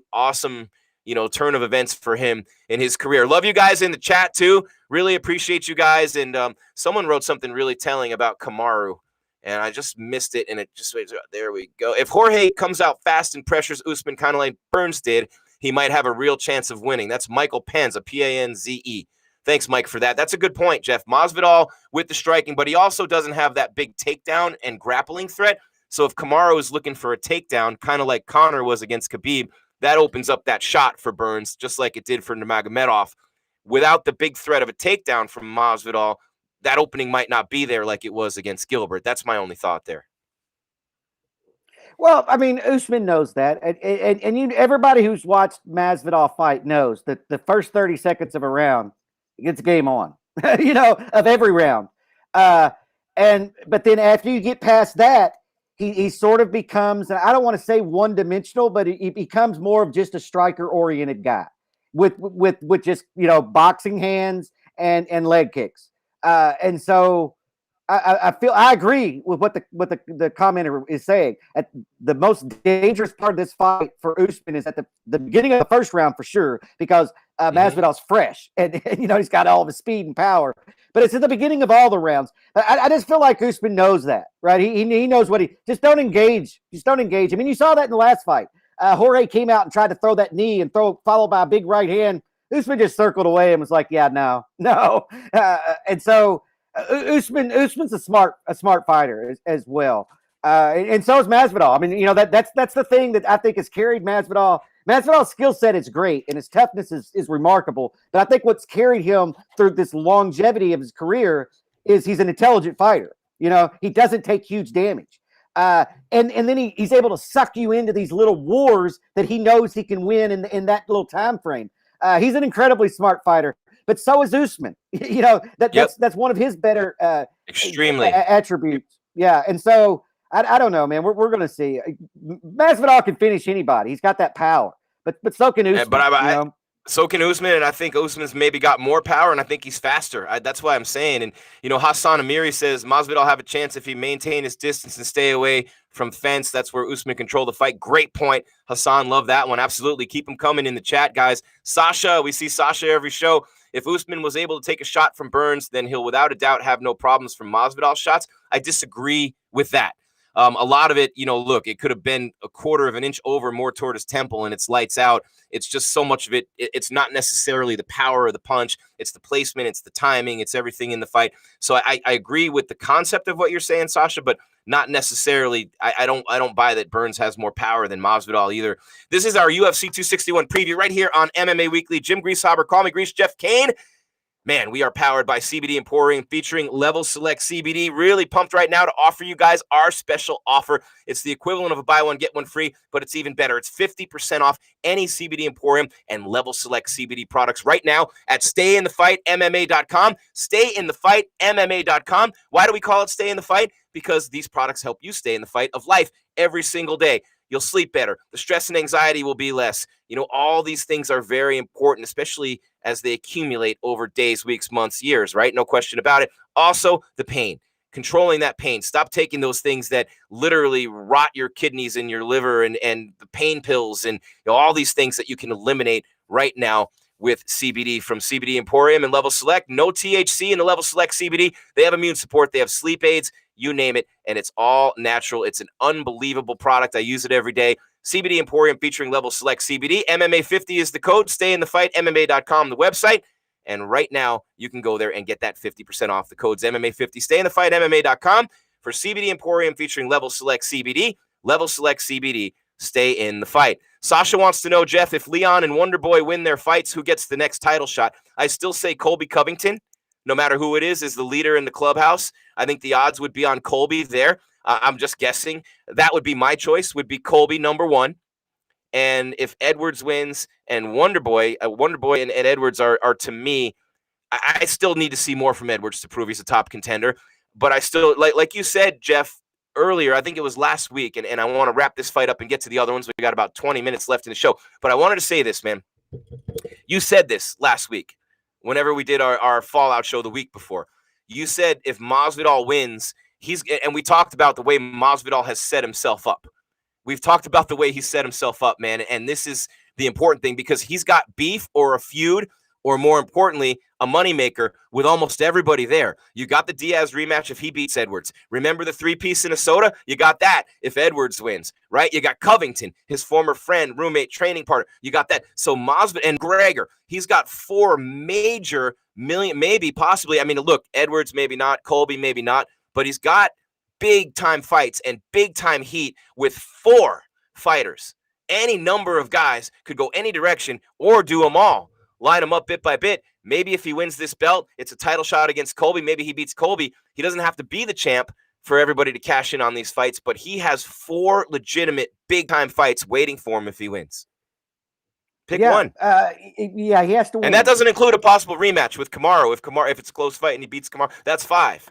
turn of events for him in his career. Love you guys in the chat too. Really appreciate you guys. And someone wrote something really telling about Kamaru, and I just missed it. And it just, there we go. If Jorge comes out fast and pressures Usman kind of like Burns did, he might have a real chance of winning. That's Michael Panza, Panze. Thanks, Mike, for that. That's a good point, Jeff. Masvidal with the striking, but he also doesn't have that big takedown and grappling threat. So if Kamaru is looking for a takedown, kind of like Conor was against Khabib, that opens up that shot for Burns, just like it did for Nurmagomedov. Without the big threat of a takedown from Masvidal, that opening might not be there like it was against Gilbert. That's my only thought there. Well, I mean, Usman knows that, and everybody who's watched Masvidal fight knows that the first 30 seconds of a round, it's game on, of every round. But then after you get past that, he sort of becomes, I don't want to say one-dimensional, but he becomes more of just a striker-oriented guy with just, boxing hands and leg kicks. And so I agree with what the commenter is saying. At the most dangerous part of this fight for Usman is at the beginning of the first round for sure, because Masvidal's fresh and he's got all of his speed and power. But it's at the beginning of all the rounds. I just feel like Usman knows that, right? He knows what just don't engage. Just don't engage. I mean, you saw that in the last fight. Jorge came out and tried to throw that knee and followed by a big right hand. Usman just circled away and was like, yeah, no. And so Usman's a smart fighter as well. And so is Masvidal. I mean, that's the thing that I think has carried Masvidal. Masvidal's skill set is great and his toughness is remarkable. But I think what's carried him through this longevity of his career is he's an intelligent fighter. He doesn't take huge damage. And then he's able to suck you into these little wars that he knows he can win in that little time frame. He's an incredibly smart fighter, but so is Usman. That's one of his better extremely attributes. Yeah, and so I don't know, man. We're going to see. Masvidal can finish anybody. He's got that power, but so can Usman. So can Usman, and I think Usman's maybe got more power, and I think he's faster. That's why I'm saying. And, Hassan Amiri says Masvidal will have a chance if he maintain his distance and stay away from fence. That's where Usman control the fight. Great point, Hassan. Love that one. Absolutely. Keep them coming in the chat, guys. Sasha, we see Sasha every show. If Usman was able to take a shot from Burns, then he'll without a doubt have no problems from Masvidal's shots. I disagree with that. A lot of it, look, it could have been a quarter of an inch over more toward his temple and it's lights out. It's just so much of it. It's not necessarily the power of the punch. It's the placement. It's the timing. It's everything in the fight. So I agree with the concept of what you're saying, Sasha, but not necessarily. I don't buy that Burns has more power than Masvidal either. This is our UFC 261 preview right here on MMA Weekly. Jim Grieshaber, call me Gries, Jeff Cain. Man, we are powered by CBD Emporium featuring Level Select CBD. Really pumped right now to offer you guys our special offer. It's the equivalent of a buy one, get one free, but it's even better. It's 50% off any CBD Emporium and Level Select CBD products right now at StayInTheFightMMA.com. StayInTheFightMMA.com. Why do we call it Stay in the Fight? Because these products help you stay in the fight of life every single day. You'll sleep better. The stress and anxiety will be less. All these things are very important, especially as they accumulate over days, weeks, months, years, right? No question about it. Also, the pain. Controlling that pain. Stop taking those things that literally rot your kidneys and your liver and the pain pills and all these things that you can eliminate right now with CBD from CBD Emporium and Level Select. No THC in the Level Select CBD. They have immune support. They have sleep aids. You name it, and it's all natural. It's an unbelievable product. I use it every day. CBD Emporium featuring Level Select CBD. MMA50 is the code. Stay in the fight. MMA.com, the website. And right now, you can go there and get that 50% off. The code's MMA50. Stay in the fight. MMA.com for CBD Emporium featuring Level Select CBD. Level Select CBD. Stay in the fight. Sasha wants to know, Jeff, if Leon and Wonderboy win their fights, who gets the next title shot? I still say Colby Covington. No matter who it is the leader in the clubhouse. I think the odds would be on Colby there. I'm just guessing. That would be my choice, would be Colby number one. And if Edwards wins and Wonderboy and Edwards are to me, I still need to see more from Edwards to prove he's a top contender. But I still, like you said, Jeff, earlier, I think it was last week, and I want to wrap this fight up and get to the other ones. We got about 20 minutes left in the show. But I wanted to say this, man. You said this last week. Whenever we did our Fallout show the week before, you said if Masvidal wins, and we talked about the way Masvidal has set himself up. We've talked about the way he set himself up, man. And this is the important thing, because he's got beef or a feud, or more importantly, a moneymaker with almost everybody there. You got the Diaz rematch if he beats Edwards. Remember the 3-piece Minnesota? You got that if Edwards wins, right? You got Covington, his former friend, roommate, training partner. You got that. So Masvidal and Gregor, he's got 4 major million, maybe, possibly. I mean, look, Edwards, maybe not. Colby, maybe not. But he's got big-time fights and big-time heat with 4 fighters. Any number of guys could go any direction or do them all. Line him up bit by bit. Maybe if he wins this belt, it's a title shot against Colby. Maybe he beats Colby. He doesn't have to be the champ for everybody to cash in on these fights, but he has 4 legitimate big-time fights waiting for him if he wins. Pick one. He has to win. And that doesn't include a possible rematch with Kamaru. If it's a close fight and he beats Kamaru, that's 5.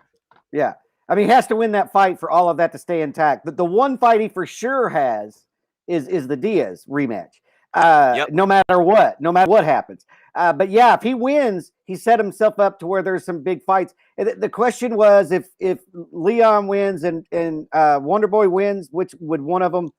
Yeah. I mean, he has to win that fight for all of that to stay intact. But the one fight he for sure has is the Diaz rematch. No matter what happens. But yeah, if he wins, he set himself up to where there's some big fights. And the question was, if Leon wins and Wonder Boy wins, which would one of them?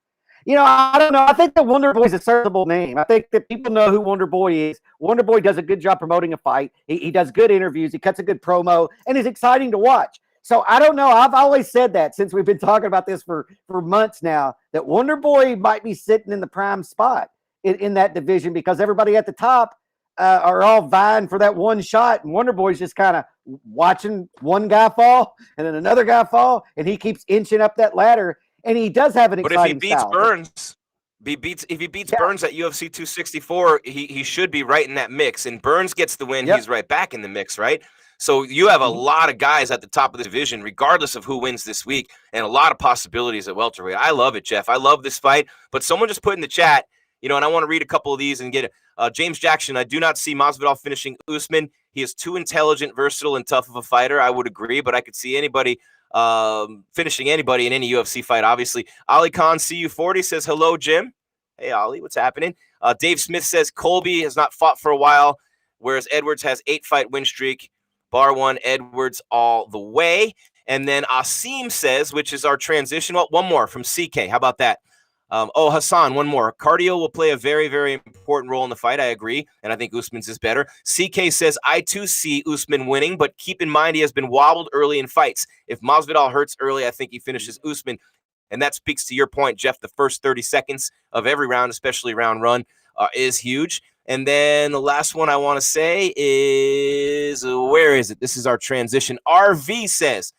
You know, I don't know. I think that Wonder Boy is a serviceable name. I think that people know who Wonder Boy is. Wonder Boy does a good job promoting a fight. He does good interviews. He cuts a good promo, and is exciting to watch. So I don't know. I've always said that since we've been talking about this for months now, that Wonder Boy might be sitting in the prime spot in that division, because everybody at the top are all vying for that one shot, and Wonder Boy's just kind of watching one guy fall and then another guy fall, and he keeps inching up that ladder, and he does have an exciting style. If he beats Burns at UFC 264, he should be right in that mix, and Burns gets the win, he's right back in the mix, right? So you have a lot of guys at the top of the division, regardless of who wins this week, and a lot of possibilities at welterweight. I love it, Jeff. I love this fight, but someone just put in the chat, you know, and I want to read a couple of these and get it. James Jackson, I do not see Masvidal finishing Usman. He is too intelligent, versatile, and tough of a fighter. I would agree, but I could see anybody finishing anybody in any UFC fight, obviously. Ali Khan, CU40, says, hello, Jim. Hey, Ali, what's happening? Dave Smith says, Colby has not fought for a while, whereas Edwards has 8-fight win streak. Bar one, Edwards all the way. And then Asim says, which is our transition. Well, one more from CK. How about that? Hassan, one more. Cardio will play a very, very important role in the fight. I agree. And I think Usman's is better. CK says, I too see Usman winning, but keep in mind he has been wobbled early in fights. If Masvidal hurts early, I think he finishes Usman. And that speaks to your point, Jeff. The first 30 seconds of every round, especially round run, is huge. And then the last one I want to say is, where is it? This is our transition. RV says,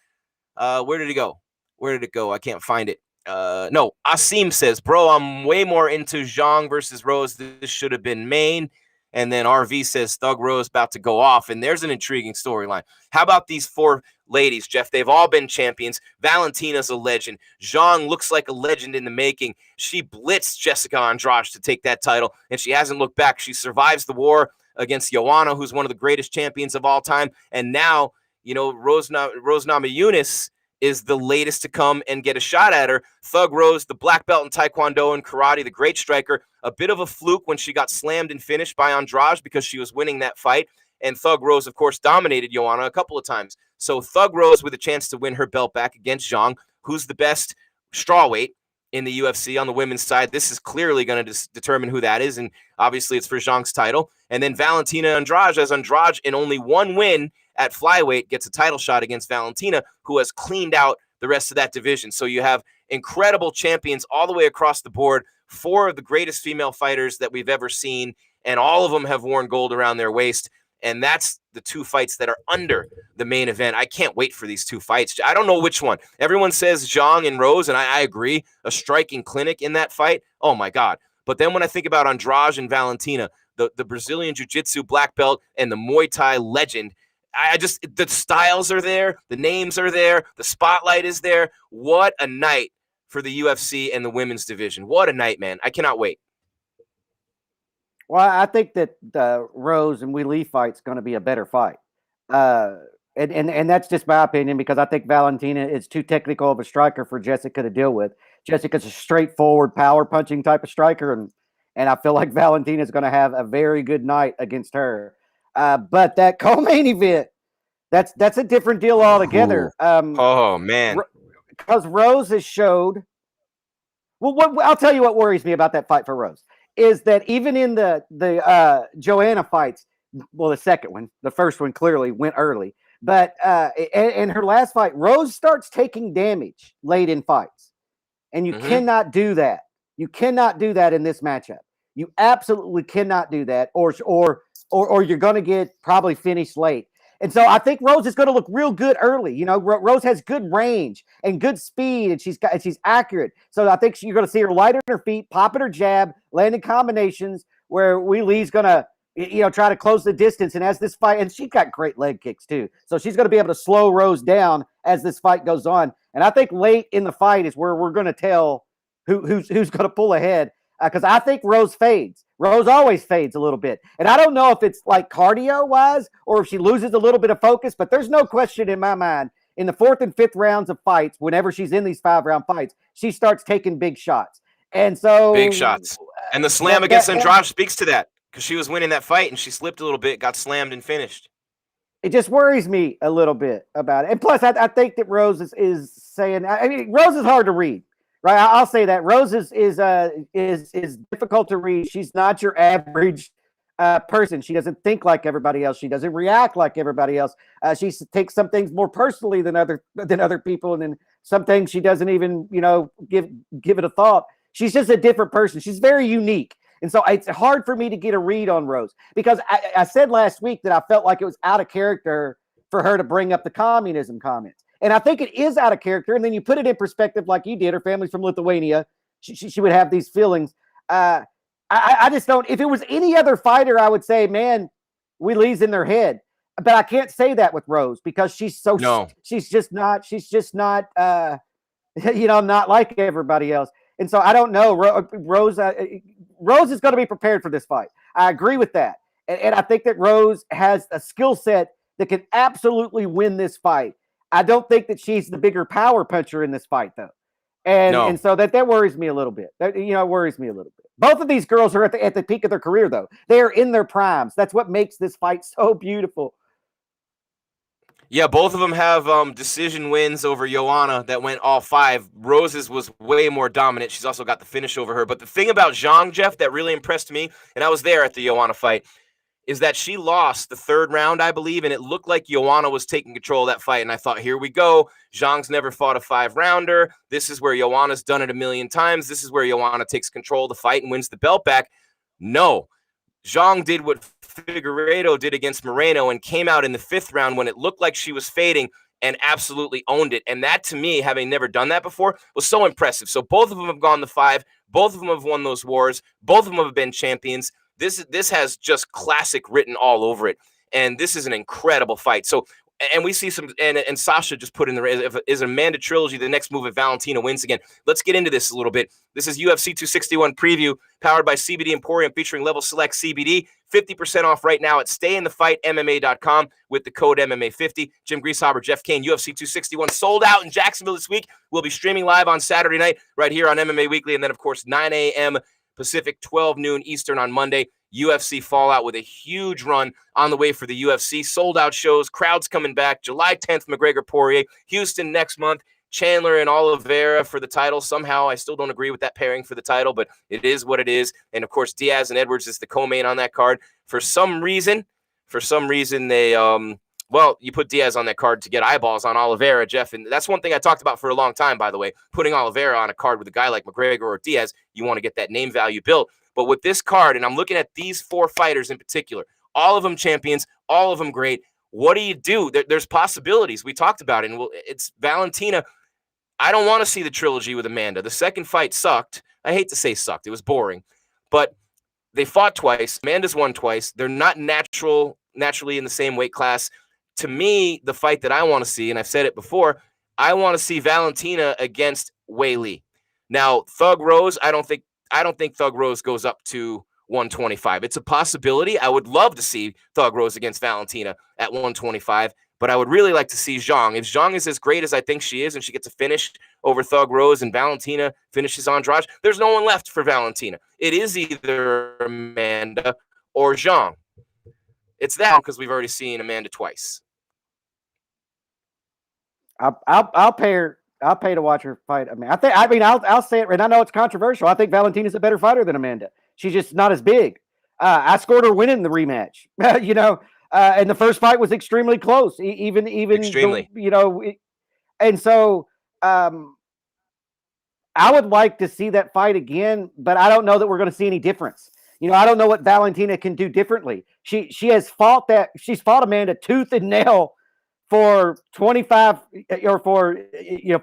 where did it go? Where did it go? I can't find it. No, Asim says, bro, I'm way more into Zhang versus Rose. This should have been main. And then RV says Thug Rose about to go off. And there's an intriguing storyline. How about these 4 ladies, Jeff? They've all been champions. Valentina's a legend. Zhang looks like a legend in the making. She blitzed Jessica Andrade to take that title, and she hasn't looked back. She survives the war against Joanna, who's one of the greatest champions of all time. And now, you know, Rose Namajunas is the latest to come and get a shot at her. Thug Rose, the black belt in Taekwondo and karate, the great striker, a bit of a fluke when she got slammed and finished by Andrade because she was winning that fight. And Thug Rose, of course, dominated Joanna a couple of times. So Thug Rose with a chance to win her belt back against Zhang, who's the best strawweight in the UFC on the women's side. This is clearly going to determine who that is, and obviously it's for Zhang's title. And then Valentina Andrade, as Andrade in only one win at flyweight gets a title shot against Valentina, who has cleaned out the rest of that division. So you have incredible champions all the way across the board, 4 of the greatest female fighters that we've ever seen, and all of them have worn gold around their waist. And that's the 2 fights that are under the main event. I can't wait for these 2 fights. I don't know which one. Everyone says Zhang and Rose, and I agree. A striking clinic in that fight. Oh, my God. But then when I think about Andrade and Valentina, the Brazilian Jiu-Jitsu black belt and the Muay Thai legend, the styles are there. The names are there. The spotlight is there. What a night for the UFC and the women's division. What a night, man. I cannot wait. Well, I think that the Rose and Weili fight's going to be a better fight. And that's just my opinion, because I think Valentina is too technical of a striker for Jessica to deal with. Jessica's a straightforward power punching type of striker, and I feel like Valentina is going to have a very good night against her. But that co-main event, that's a different deal altogether. Oh, man. Because Rose has showed. Well, I'll tell you what worries me about that fight for Rose. is that even in the Joanna fights, well, the second one, the first one clearly went early, but in her last fight, Rose starts taking damage late in fights, and you cannot do that. You cannot do that in this matchup. You absolutely cannot do that, or you're going to get probably finished late. And so I think Rose is going to look real good early. You know, Rose has good range and good speed, and she's accurate. So I think you're going to see her light on her feet, popping her jab, landing combinations where Lee's going to, you know, try to close the distance. And as this fight, and she's got great leg kicks too, so she's going to be able to slow Rose down as this fight goes on. And I think late in the fight is where we're going to tell who's going to pull ahead, because I think Rose fades. Rose always fades a little bit. And I don't know if it's like cardio-wise or if she loses a little bit of focus, but there's no question in my mind, in the 4th and 5th rounds of fights, whenever she's in these 5-round fights, she starts taking big shots. And so... Big shots. And the slam against Andrade speaks to that, because she was winning that fight and she slipped a little bit, got slammed and finished. It just worries me a little bit about it. And plus, I think that Rose is saying... I mean, Rose is hard to read. Right, I'll say that Rose is difficult to read. She's not your average person. She doesn't think like everybody else. She doesn't react like everybody else. She takes some things more personally than other people, and then some things she doesn't even, you know, give it a thought. She's just a different person. She's very unique, and so it's hard for me to get a read on Rose, because I said last week that I felt like it was out of character for her to bring up the communism comments. And I think it is out of character. And then you put it in perspective like you did. Her family's from Lithuania. She would have these feelings. I just don't. If it was any other fighter, I would say, man, Lee's in their head. But I can't say that with Rose, because she's so. No. She's just not. You know, not like everybody else. And so I don't know. Rose is going to be prepared for this fight. I agree with that. And I think that Rose has a skill set that can absolutely win this fight. I don't think that she's the bigger power puncher in this fight, though. And so that worries me a little bit. It worries me a little bit. Both of these girls are at the peak of their career, though. They are in their primes. That's what makes this fight so beautiful. Yeah, both of them have decision wins over Joanna that went all 5. Rose's was way more dominant. She's also got the finish over her. But the thing about Zhang, Jeff, that really impressed me, and I was there at the Joanna fight, is that she lost the 3rd round, I believe, and it looked like Joanna was taking control of that fight. And I thought, here we go. Zhang's never fought a 5-rounder. This is where Joanna's done it a million times. This is where Joanna takes control of the fight and wins the belt back. No. Zhang did what Figueiredo did against Moreno and came out in the 5th round when it looked like she was fading and absolutely owned it. And that, to me, having never done that before, was so impressive. So both of them have gone to 5. Both of them have won those wars. Both of them have been champions. This has just classic written all over it, and this is an incredible fight. So, and we see some, and Sasha just put in the is Amanda trilogy the next move if Valentina wins again. Let's get into this a little bit. This is UFC 261 preview powered by CBD Emporium, featuring Level Select CBD. 50% off right now at StayInTheFightMMA.com with the code MMA50. Jim Grieshaber, Jeff Cain, UFC 261 sold out in Jacksonville this week. We'll be streaming live on Saturday night right here on MMA Weekly, and then of course 9 a.m. Pacific, 12 noon Eastern on Monday. UFC Fallout with a huge run on the way for the UFC. Sold out shows, crowds coming back. July 10th, McGregor Poirier. Houston next month. Chandler and Oliveira for the title. Somehow I still don't agree with that pairing for the title, but it is what it is. And of course, Diaz and Edwards is the co-main on that card. For some reason they well, you put Diaz on that card to get eyeballs on Oliveira, Jeff, and that's one thing I talked about for a long time, by the way. Putting Oliveira on a card with a guy like McGregor or Diaz, you want to get that name value built. But with this card, and I'm looking at these 4 fighters in particular, all of them champions, all of them great. What do? There's possibilities. We talked about it, and it's Valentina. I don't want to see the trilogy with Amanda. The second fight sucked. I hate to say sucked. It was boring. But they fought twice. Amanda's won twice. They're not naturally in the same weight class. To me, the fight that I want to see, and I've said it before, I want to see Valentina against Weili. Now, Thug Rose, I don't think Thug Rose goes up to 125. It's a possibility. I would love to see Thug Rose against Valentina at 125, but I would really like to see Zhang. If Zhang is as great as I think she is and she gets a finish over Thug Rose and Valentina finishes Andrade, there's no one left for Valentina. It is either Amanda or Zhang. It's that because we've already seen Amanda twice. I'll pay her. I'll pay to watch her fight. I'll say it, and I know it's controversial. I think Valentina's a better fighter than Amanda. She's just not as big. I scored her winning the rematch. And the first fight was extremely close. Even Extremely. And so I would like to see that fight again, but I don't know that we're going to see any difference. I don't know what Valentina can do differently. She's fought Amanda tooth and nail for 25 or for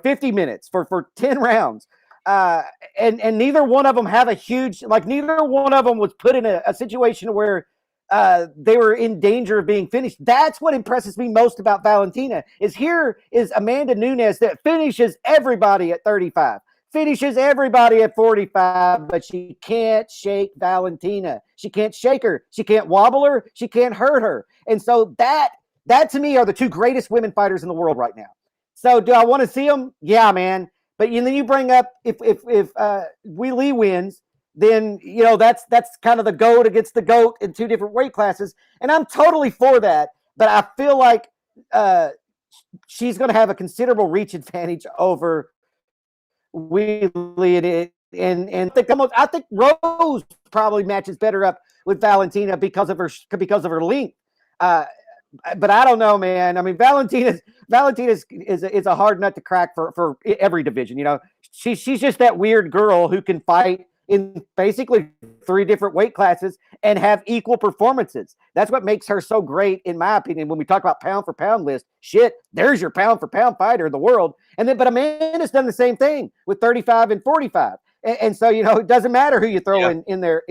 50 minutes for 10 rounds. And neither one of them have a huge, neither one of them was put in a situation where they were in danger of being finished. That's what impresses me most about Valentina is Amanda Nunes that finishes everybody at 35. Finishes everybody at 45, but she can't shake Valentina. She can't shake her. She can't wobble her. She can't hurt her. And so that to me are the two greatest women fighters in the world right now. So do I want to see them? Yeah, man. But then you bring up if Wei Lee wins, then that's kind of the GOAT against the GOAT in two different weight classes, and I'm totally for that. But I feel like she's going to have a considerable reach advantage over Wei Lee, and I think Rose probably matches better up with Valentina because of her length. But I don't know, man. I mean, Valentina is a hard nut to crack for every division. She's just that weird girl who can fight in basically 3 different weight classes and have equal performances. That's what makes her so great, in my opinion. When we talk about pound for pound list, there's your pound for pound fighter in the world. But Amanda's done the same thing with 35 and 45. And so, it doesn't matter who you throw in there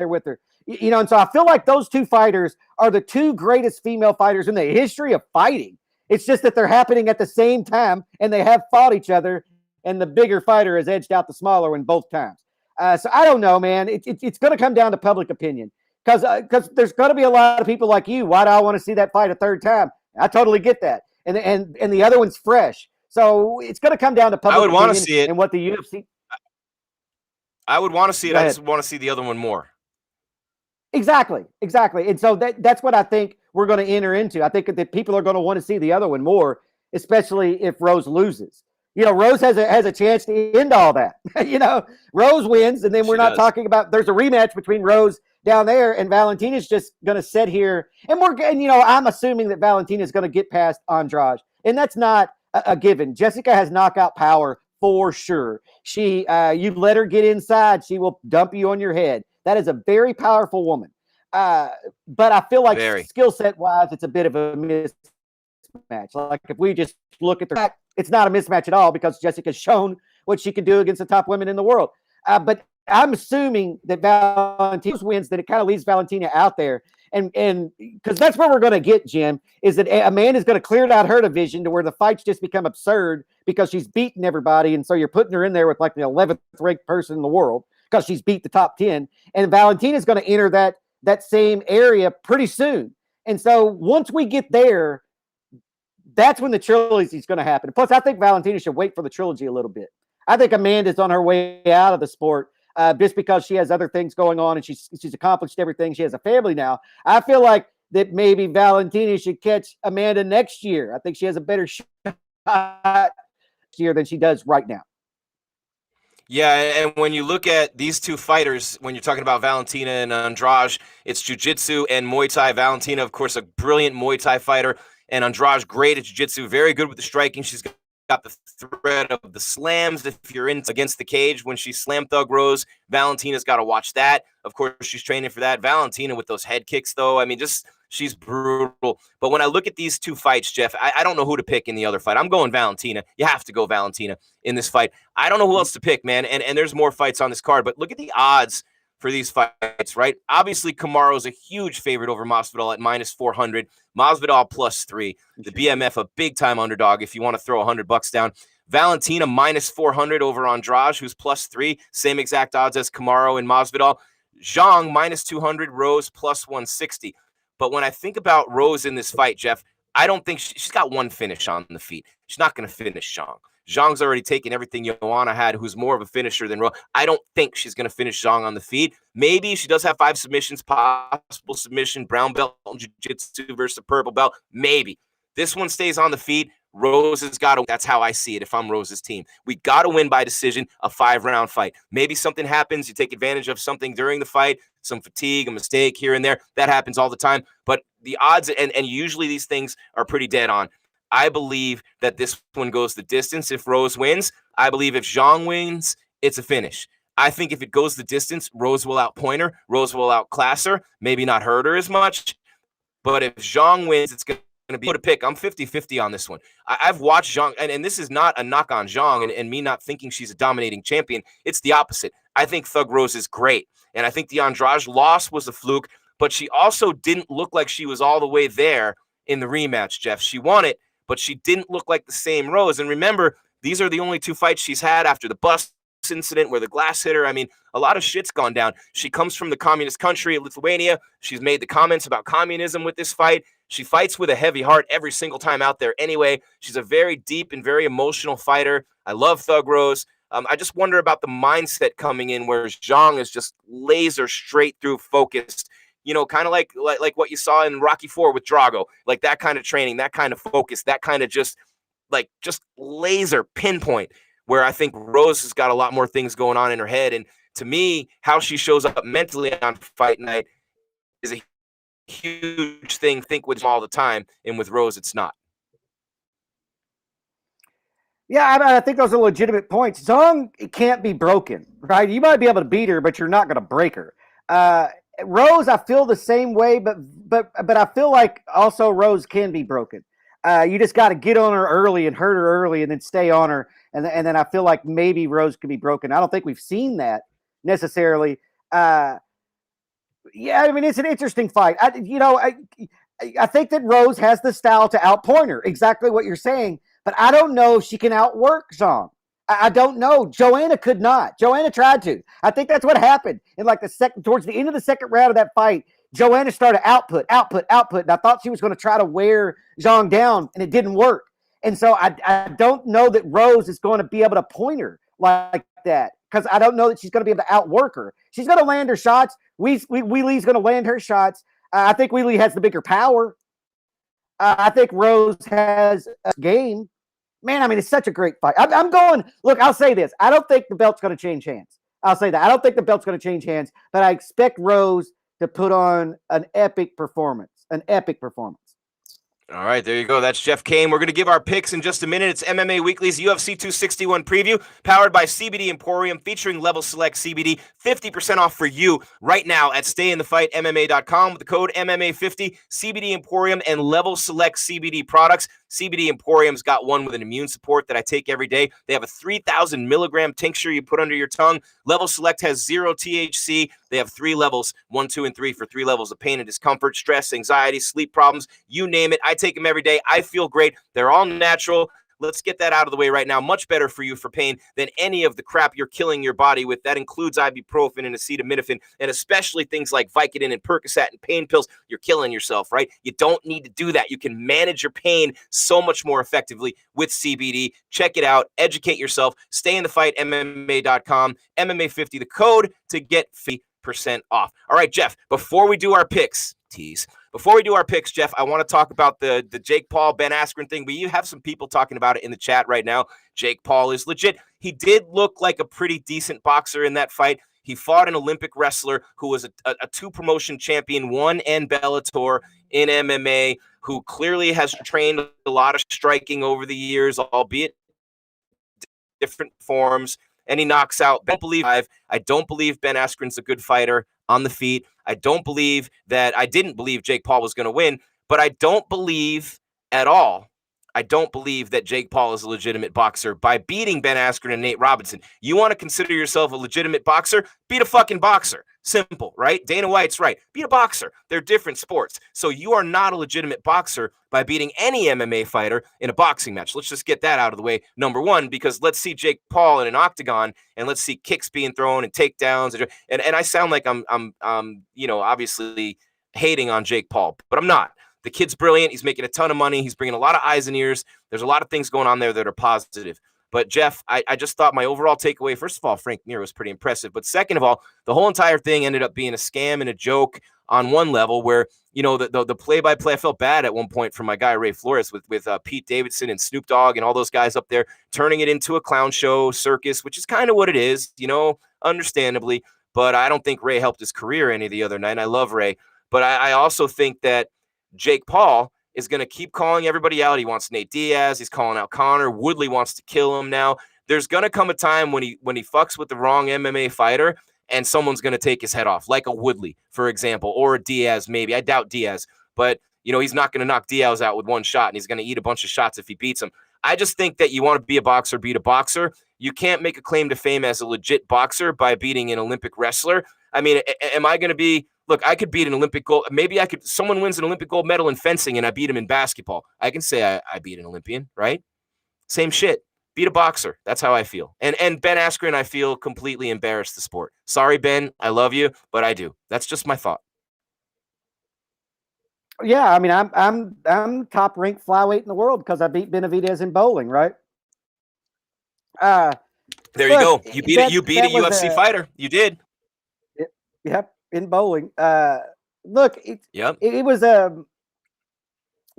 with her. And so I feel like those two fighters are the 2 greatest female fighters in the history of fighting. It's just that they're happening at the same time, and they have fought each other, and the bigger fighter has edged out the smaller one both times. So I don't know, man. It's going to come down to public opinion because there's going to be a lot of people like you. Why do I want to see that fight a third time? I totally get that. And the other one's fresh. So it's going to come down to public opinion. I would want to see it. And what the UFC. I would want to see it. I just want to see the other one more. Exactly. And so that's what I think we're going to enter into. I think that people are going to want to see the other one more, especially if Rose loses. Rose has a chance to end all that. Rose wins, and then we're not talking about there's a rematch between Rose down there, and Valentina's just going to sit here. And I'm assuming that Valentina's going to get past Andrade, and that's not a given. Jessica has knockout power for sure. You let her get inside, she will dump you on your head. That is a very powerful woman. But I feel like skill set wise, it's a bit of a mismatch. Like if we just look at the fact, it's not a mismatch at all because Jessica's shown what she can do against the top women in the world. But I'm assuming that Valentina wins, that it kind of leaves Valentina out there. And because that's where we're going to get, Jim, is that Amanda's going to clear out her division to where the fights just become absurd because she's beaten everybody. And so you're putting her in there with like the 11th ranked person in the world because she's beat the top 10. And Valentina's going to enter that same area pretty soon. And so once we get there, that's when the trilogy is going to happen. Plus, I think Valentina should wait for the trilogy a little bit. I think Amanda's on her way out of the sport just because she has other things going on and she's accomplished everything. She has a family now. I feel like that maybe Valentina should catch Amanda next year. I think she has a better shot next year than she does right now. Yeah, and when you look at these two fighters, when you're talking about Valentina and Andrade, it's jiu-jitsu and Muay Thai. Valentina, of course, a brilliant Muay Thai fighter. And Andrade, great at jiu-jitsu, very good with the striking. She's got the threat of the slams if you're in against the cage when she slam thug Rose. Valentina's got to watch that. Of course, she's training for that. Valentina with those head kicks, though, I mean, she's brutal. But when I look at these two fights, Jeff, I don't know who to pick in the other fight. I'm going Valentina. You have to go Valentina in this fight. I don't know who else to pick, man. And there's more fights on this card. But look at the odds for these fights, right? Obviously, Kamaru's a huge favorite over Masvidal at -400. Masvidal +3. The BMF a big-time underdog if you want to throw $100 down. Valentina -400 over Andrade, who's +3. Same exact odds as Kamaru and Masvidal. Zhang -200. Rose +160. But when I think about Rose in this fight, Jeff, I don't think she's got one finish on the feet. She's not going to finish Zhang. Zhang's already taken everything Joanna had, who's more of a finisher than Rose. I don't think she's going to finish Zhang on the feet. Maybe she does have 5 submissions, possible submission, brown belt jiu-jitsu versus a purple belt. Maybe. This one stays on the feet. Rose has got to. That's how I see it. If I'm Rose's team, we got to win by decision, a 5-round fight. Maybe something happens. You take advantage of something during the fight, some fatigue, a mistake here and there. That happens all the time. But the odds, and usually these things are pretty dead on. I believe that this one goes the distance if Rose wins. I believe if Zhang wins, it's a finish. I think if it goes the distance, Rose will outpoint her. Rose will outclass her. Maybe not hurt her as much. But if Zhang wins, it's going to be a pick. I'm 50-50 on this one. I've watched Zhang, and this is not a knock on Zhang and me not thinking she's a dominating champion. It's the opposite. I think Thug Rose is great. And I think the Andrade loss was a fluke, but she also didn't look like she was all the way there in the rematch, Jeff. She won it, but she didn't look like the same Rose. And remember, these are the only 2 fights she's had after the bus incident where the glass hit her. I mean, a lot of shit's gone down. She comes from the communist country of Lithuania. She's made the comments about communism with this fight. She fights with a heavy heart every single time out there anyway. She's a very deep and very emotional fighter. I love Thug Rose. I just wonder about the mindset coming in where Zhang is just laser straight through focused, you know, kind of like what you saw in Rocky IV with Drago, like that kind of training, that kind of focus, that kind of just laser pinpoint, where I think Rose has got a lot more things going on in her head. And to me, how she shows up mentally on fight night is a huge thing. Think with him all the time, and with Rose, it's not. Yeah, I think those are legitimate points. Zhang can't be broken, right? You might be able to beat her, but you're not going to break her. Rose, I feel the same way, but I feel like also Rose can be broken. You just got to get on her early and hurt her early, and then stay on her, and then I feel like maybe Rose could be broken. I don't think we've seen that necessarily. Yeah, I mean, it's an interesting fight. I think that Rose has the style to outpoint her. Exactly what you're saying. But I don't know if she can outwork Zhang. I don't know. Joanna could not. Joanna tried to. I think that's what happened in like towards the end of the second round of that fight. Joanna started output. And I thought she was going to try to wear Zhang down, and it didn't work. And so I don't know that Rose is going to be able to point her like that, because I don't know that she's going to be able to outwork her. She's going to land her shots. Wheelie's going to land her shots. I think Wheelie has the bigger power. I think Rose has a game. Man, I mean, it's such a great fight. I'm going, look, I'll say this. I don't think the belt's going to change hands. I'll say that. I don't think the belt's going to change hands, but I expect Rose to put on an epic performance. All right, there you go. That's Jeff Cain. We're going to give our picks in just a minute. It's MMA Weekly's UFC 261 preview, powered by CBD Emporium, featuring Level Select CBD. 50% off for you right now at stayinthefightmma.com with the code MMA50. CBD Emporium and Level Select CBD products. CBD Emporium's got one with an immune support that I take every day. They have a 3,000 milligram tincture you put under your tongue. Level Select has 0 THC. They have 3 levels, 1, 2, and 3 for 3 levels of pain and discomfort, stress, anxiety, sleep problems, you name it. I take them every day. I feel great. They're all natural. Let's get that out of the way right now. Much better for you for pain than any of the crap you're killing your body with. That includes ibuprofen and acetaminophen, and especially things like Vicodin and Percocet and pain pills. You're killing yourself, right? You don't need to do that. You can manage your pain so much more effectively with CBD. Check it out. Educate yourself. Stayinthefightmma.com. MMA50, the code to get 50% off. All right, Jeff, before we do our picks, Jeff, I want to talk about the Jake Paul, Ben Askren thing. We have some people talking about it in the chat right now. Jake Paul is legit. He did look like a pretty decent boxer in that fight. He fought an Olympic wrestler who was a 2-promotion champion, won and Bellator in MMA, who clearly has trained a lot of striking over the years, albeit different forms. And he knocks out. I don't believe Ben Askren's a good fighter on the feet. I didn't believe Jake Paul was going to win, but I don't believe at all. I don't believe that Jake Paul is a legitimate boxer by beating Ben Askren and Nate Robinson. You want to consider yourself a legitimate boxer? Beat a fucking boxer. Simple, right? Dana White's right. Beat a boxer. They're different sports. So you are not a legitimate boxer by beating any MMA fighter in a boxing match. Let's just get that out of the way, number one, because let's see Jake Paul in an octagon, and let's see kicks being thrown and takedowns. And I sound like I'm obviously hating on Jake Paul, but I'm not. The kid's brilliant. He's making a ton of money. He's bringing a lot of eyes and ears. There's a lot of things going on there that are positive. But, Jeff, I just thought my overall takeaway, first of all, Frank Mir was pretty impressive. But second of all, the whole entire thing ended up being a scam and a joke. on one level where, you know, the play-by-play, I felt bad at one point for my guy Ray Flores with Pete Davidson and Snoop Dogg and all those guys up there, turning it into a clown show circus, which is kind of what it is, you know, understandably. But I don't think Ray helped his career any the other night. And I love Ray. But I also think that Jake Paul is going to keep calling everybody out. He wants Nate Diaz. He's calling out Conor. Woodley wants to kill him now. There's going to come a time when he fucks with the wrong MMA fighter and someone's going to take his head off, like a Woodley, for example, or a Diaz maybe. I doubt Diaz. But, you know, he's not going to knock Diaz out with one shot, and he's going to eat a bunch of shots if he beats him. I just think that you want to be a boxer, beat a boxer. You can't make a claim to fame as a legit boxer by beating an Olympic wrestler. I mean, am I going to be – look, I could beat an Olympic gold – maybe I could – someone wins an Olympic gold medal in fencing and I beat him in basketball. I can say I beat an Olympian, right? Same shit. Beat a boxer. That's how I feel. And Ben Askren, I feel completely embarrassed the sport. Sorry, Ben. I love you, but I do. That's just my thought. Yeah, I mean, I'm top ranked flyweight in the world because I beat Benavidez in bowling, right? There you go. You beat You beat a UFC fighter. You did. Yep, in bowling. Look, it was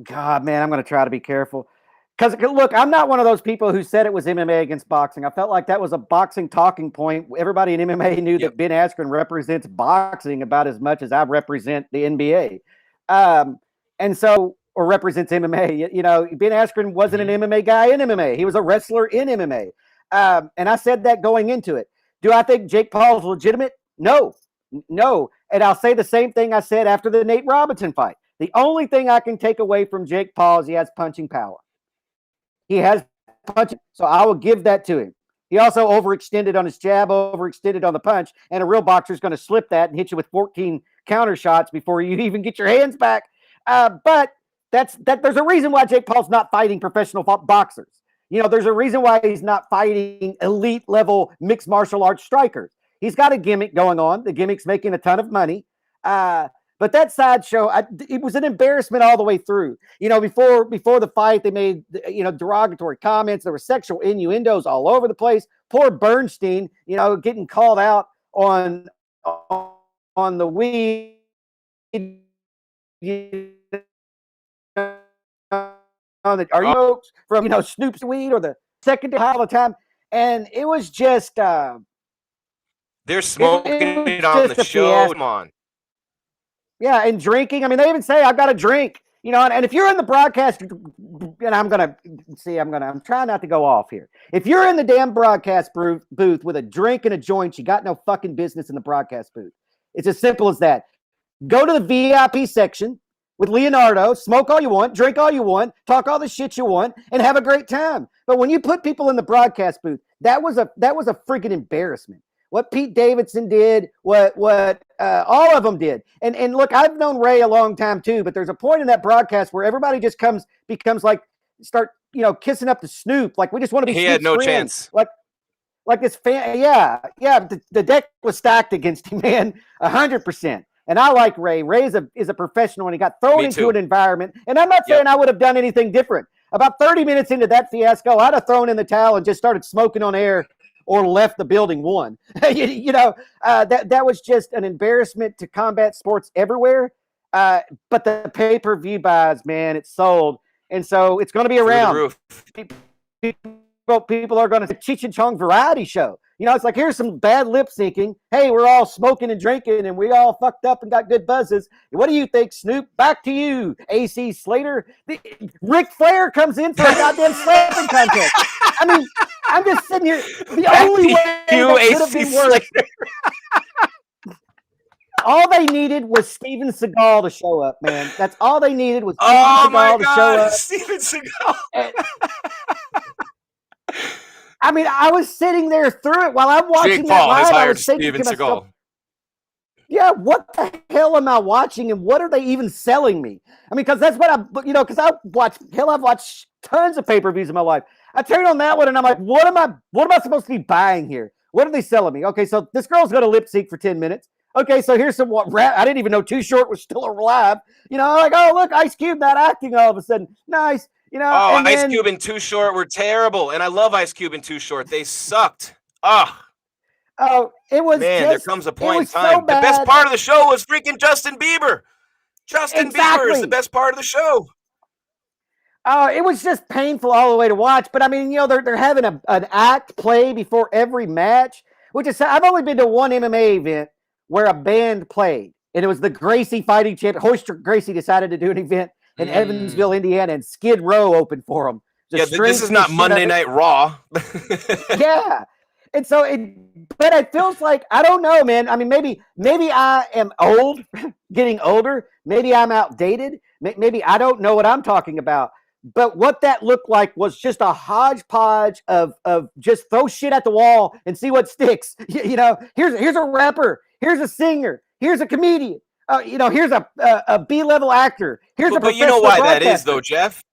God, man, I'm going to try to be careful. Because, look, I'm not one of those people who said it was MMA against boxing. I felt like that was a boxing talking point. Everybody in MMA knew that Ben Askren represents boxing about as much as I represent the NBA. And so, or represents MMA. You know, Ben Askren wasn't an MMA guy in MMA. He was a wrestler in MMA. And I said that going into it. Do I think Jake Paul's legitimate? No. And I'll say the same thing I said after the Nate Robinson fight. The only thing I can take away from Jake Paul is he has punching power. He has punching, so I will give that to him. He also overextended on his jab, overextended on the punch, and a real boxer is going to slip that and hit you with 14 counter shots before you even get your hands back. But there's a reason why Jake Paul's not fighting professional boxers. You know, there's a reason why he's not fighting elite level mixed martial arts strikers. He's got a gimmick going on. The gimmick's making a ton of money. But that sideshow, it was an embarrassment all the way through. You know, before the fight, they made, you know, derogatory comments. There were sexual innuendos all over the place. Poor Bernstein, you know, getting called out on the weed. Are you from, you know, Snoop's weed or the second all the time? And it was just they're smoking it on the show. Come on. Yeah, and drinking. I mean, they even say, I've got a drink. You know, and if you're in the broadcast, and I'm trying not to go off here. If you're in the damn broadcast booth with a drink and a joint, you got no fucking business in the broadcast booth. It's as simple as that. Go to the VIP section with Leonardo, smoke all you want, drink all you want, talk all the shit you want, and have a great time. But when you put people in the broadcast booth, that was a freaking embarrassment. What Pete Davidson did, what all of them did. And look, I've known Ray a long time too, but there's a point in that broadcast where everybody just becomes like, start, you know, kissing up to Snoop. Like, we just want to be Snoop's had no friends. chance. Like this fan. Yeah. The deck was stacked against him, man. 100%. And I like Ray. Ray is a professional, and he got thrown into an environment. And I'm not saying I would have done anything different. About 30 minutes into that fiasco, I'd have thrown in the towel and just started smoking on air, or left the building one. You know, that was just an embarrassment to combat sports everywhere. But the pay-per-view buys, man, it's sold. And so it's going to be around. People are going to Cheech and Chong variety show. You know, it's like, here's some bad lip syncing. Hey, we're all smoking and drinking, and we all fucked up and got good buzzes. What do you think, Snoop? Back to you, AC Slater. Ric Flair comes in for a goddamn slapping contest. I mean, I'm just sitting here. The only way that could have been worse. All they needed was Steven Seagal to show up, man. That's all they needed was Steven Seagal to show up. Steven Seagal. I mean, I was sitting there through it while I'm watching Jake that Paul live. has I hired was thinking Steven to myself, Seagal. yeah, what the hell am I watching, and what are they even selling me? I mean, because that's what because I've watched tons of pay-per-views in my life. I turn on that one and I'm like, what am I supposed to be buying here? What are they selling me? Okay, so this girl's going to lip sync for 10 minutes. Okay, so here's some rap. I didn't even know Too Short was still alive. You know, like, oh, look, Ice Cube not acting all of a sudden. Nice. You know, Ice Cube and Too Short were terrible. And I love Ice Cube and Too Short. They sucked. Oh, it was Man, there just, comes a it point in was so time. The best bad. part of the show was freaking Justin Bieber. Justin Bieber is the Exactly. best part of the show. It was just painful all the way to watch. But I mean, they're having an act play before every match, which is, I've only been to one MMA event where a band played, and it was the Gracie Fighting Champ. Hoister Gracie decided to do an event in Evansville, Indiana, and Skid Row opened for him. Yeah, this is not Monday Night Raw. Yeah. And so but it feels like, I don't know, man. I mean, maybe I am old, getting older. Maybe I'm outdated. Maybe I don't know what I'm talking about. But what that looked like was just a hodgepodge of just throw shit at the wall and see what sticks. Here's a rapper, here's a singer, here's a comedian, here's a B-level actor, here's a But you know why that is, though, Jeff?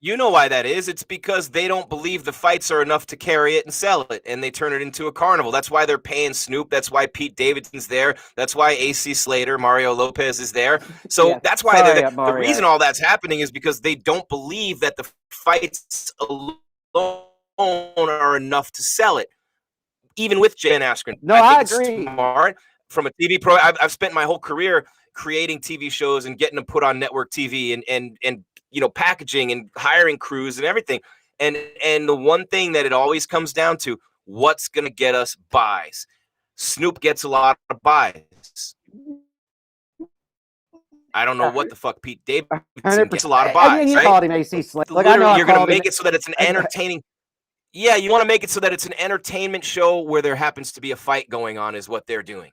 You know why that is. It's because they don't believe the fights are enough to carry it and sell it, and they turn it into a carnival. That's why they're paying Snoop. That's why Pete Davidson's there. That's why AC Slater, Mario Lopez is there. So Yeah. that's why Sorry, the reason all that's happening is because they don't believe that the fights alone are enough to sell it. Even with Jen Askren. No, I agree. Smart from a TV pro. I've spent my whole career creating TV shows and getting them put on network TV and packaging and hiring crews and everything. And the one thing that it always comes down to, what's going to get us buys? Snoop gets a lot of buys. I don't know what the fuck Pete Davidson gets a lot of buys, you right? called him AC Slick. Literally, you're going to make it so that it's an entertaining. Yeah, you want to make it so that it's an entertainment show where there happens to be a fight going on is what they're doing.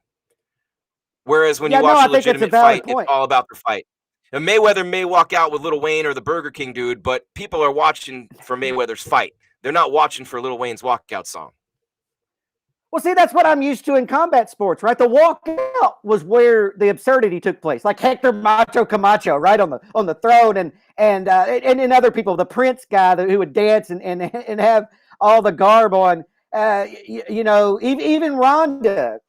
Whereas when you watch a legitimate fight, it's all about the fight. And Mayweather may walk out with Lil Wayne or the Burger King dude, but people are watching for Mayweather's fight. They're not watching for Lil Wayne's walkout song. Well, see, that's what I'm used to in combat sports, right? The walkout was where the absurdity took place, like Hector Macho Camacho, right on the throne, and other people, the Prince guy who would dance and have all the garb on, even Ronda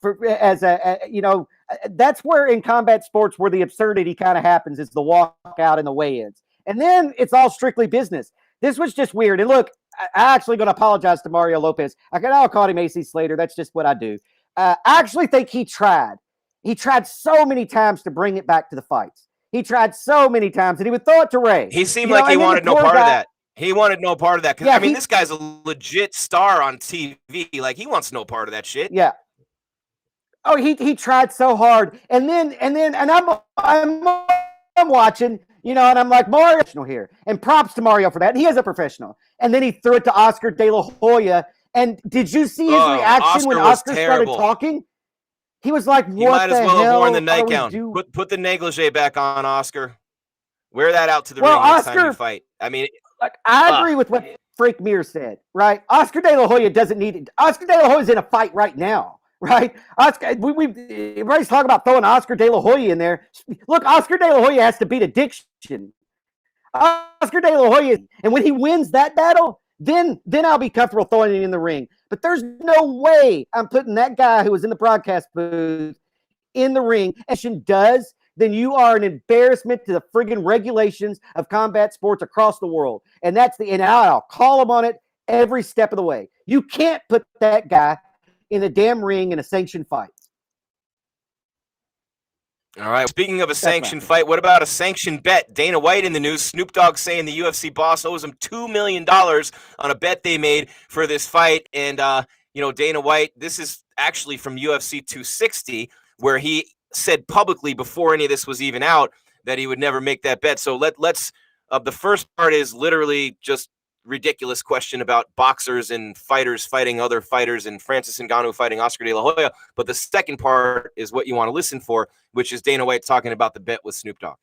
that's where in combat sports where the absurdity kind of happens is the walkout and the weigh-ins, and then it's all strictly business. This was just weird. And look, I actually going to apologize to Mario Lopez. I called him AC Slater. That's just what I do. I actually think he tried. He tried so many times to bring it back to the fights. He tried so many times, and he would throw it to Ray. He seemed like he wanted no part of that. He wanted no part of that. Yeah, this guy's a legit star on TV. Like, he wants no part of that shit. Yeah. Oh, he tried so hard. And I'm watching, and I'm like, Mario here. And props to Mario for that. He is a professional. And then he threw it to Oscar De La Hoya. And did you see his reaction when Oscar started talking? He was like, what the hell? He might as well have worn the nightgown. Put the negligee back on, Oscar. Wear that out to the ring next time you fight. I mean, I agree with what Frank Mir said, right? Oscar De La Hoya doesn't need it. Oscar De La Hoya's in a fight right now. Right, Oscar. Everybody's talking about throwing Oscar De La Hoya in there. Look, Oscar De La Hoya has to beat addiction. Oscar De La Hoya, and when he wins that battle, then I'll be comfortable throwing him in the ring. But there's no way I'm putting that guy who was in the broadcast booth in the ring. And does, then you are an embarrassment to the friggin' regulations of combat sports across the world. And I'll call him on it every step of the way. You can't put that guy in a damn ring in a sanctioned fight. All right. Speaking of a sanctioned fight, what about a sanctioned bet? Dana White in the news. Snoop Dogg saying the UFC boss owes him $2 million on a bet they made for this fight. And, Dana White, this is actually from UFC 260, where he said publicly before any of this was even out that he would never make that bet. So let's the first part is literally just ridiculous question about boxers and fighters fighting other fighters and Francis Ngannou fighting Oscar De La Hoya. But the second part is what you want to listen for, which is Dana White talking about the bet with Snoop Dogg.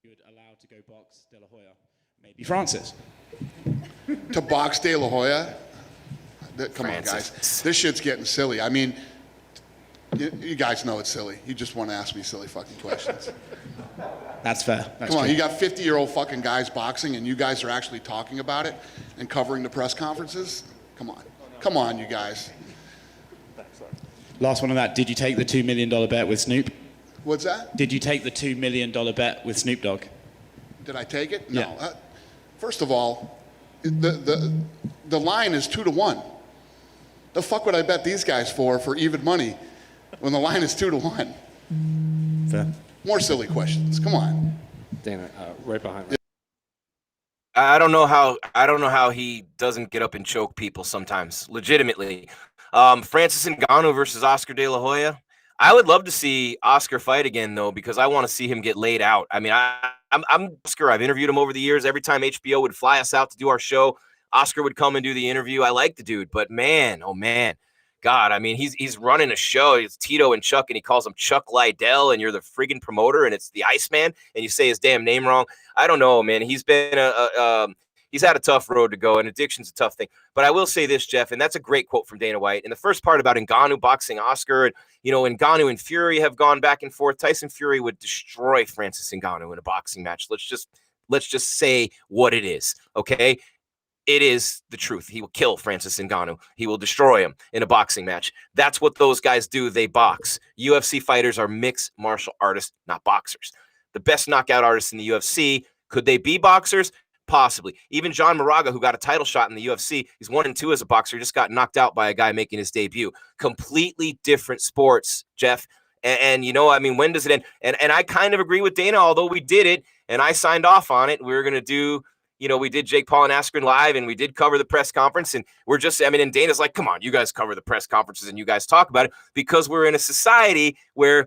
You would allow to go box De La Hoya, maybe Francis. To box De La Hoya? Come on, guys. This shit's getting silly. I mean, you guys know it's silly. You just want to ask me silly fucking questions. That's fair. That's Come on, true. you got 50-year-old fucking guys boxing, and you guys are actually talking about it and covering the press conferences? Come on. Come on, you guys. Last one on that. Did you take the $2 million bet with Snoop? What's that? Did you take the $2 million bet with Snoop Dogg? Did I take it? Yeah. No. First of all, the line is 2-1. The fuck would I bet these guys for even money when the line is 2-1? Fair. More silly questions. Come on. Dana, right behind me. I don't know how he doesn't get up and choke people sometimes. Legitimately, Francis Ngannou versus Oscar De La Hoya. I would love to see Oscar fight again though, because I want to see him get laid out. I mean, I'm Oscar. I've interviewed him over the years. Every time HBO would fly us out to do our show, Oscar would come and do the interview. I like the dude, but man, oh man. God, I mean, he's running a show. It's Tito and Chuck, and he calls him Chuck Liddell, and you're the friggin' promoter, and it's the Iceman, and you say his damn name wrong. I don't know, man. He's been he's had a tough road to go, and addiction's a tough thing. But I will say this, Jeff, and that's a great quote from Dana White. In the first part about Ngannou boxing Oscar, and Ngannou and Fury have gone back and forth. Tyson Fury would destroy Francis Ngannou in a boxing match. Let's just say what it is, okay? It is the truth. He will kill Francis Ngannou. He will destroy him in a boxing match. That's what those guys do. They box. UFC fighters are mixed martial artists, not boxers. The best knockout artists in the UFC, could they be boxers? Possibly. Even John Moraga, who got a title shot in the UFC, he's 1-2 as a boxer, just got knocked out by a guy making his debut. Completely different sports, Jeff. And I mean, when does it end? And I kind of agree with Dana, although we did it, and I signed off on it. We were going to do... we did Jake Paul and Askren live, and we did cover the press conference, and and Dana's like, come on, you guys cover the press conferences and you guys talk about it, because we're in a society where,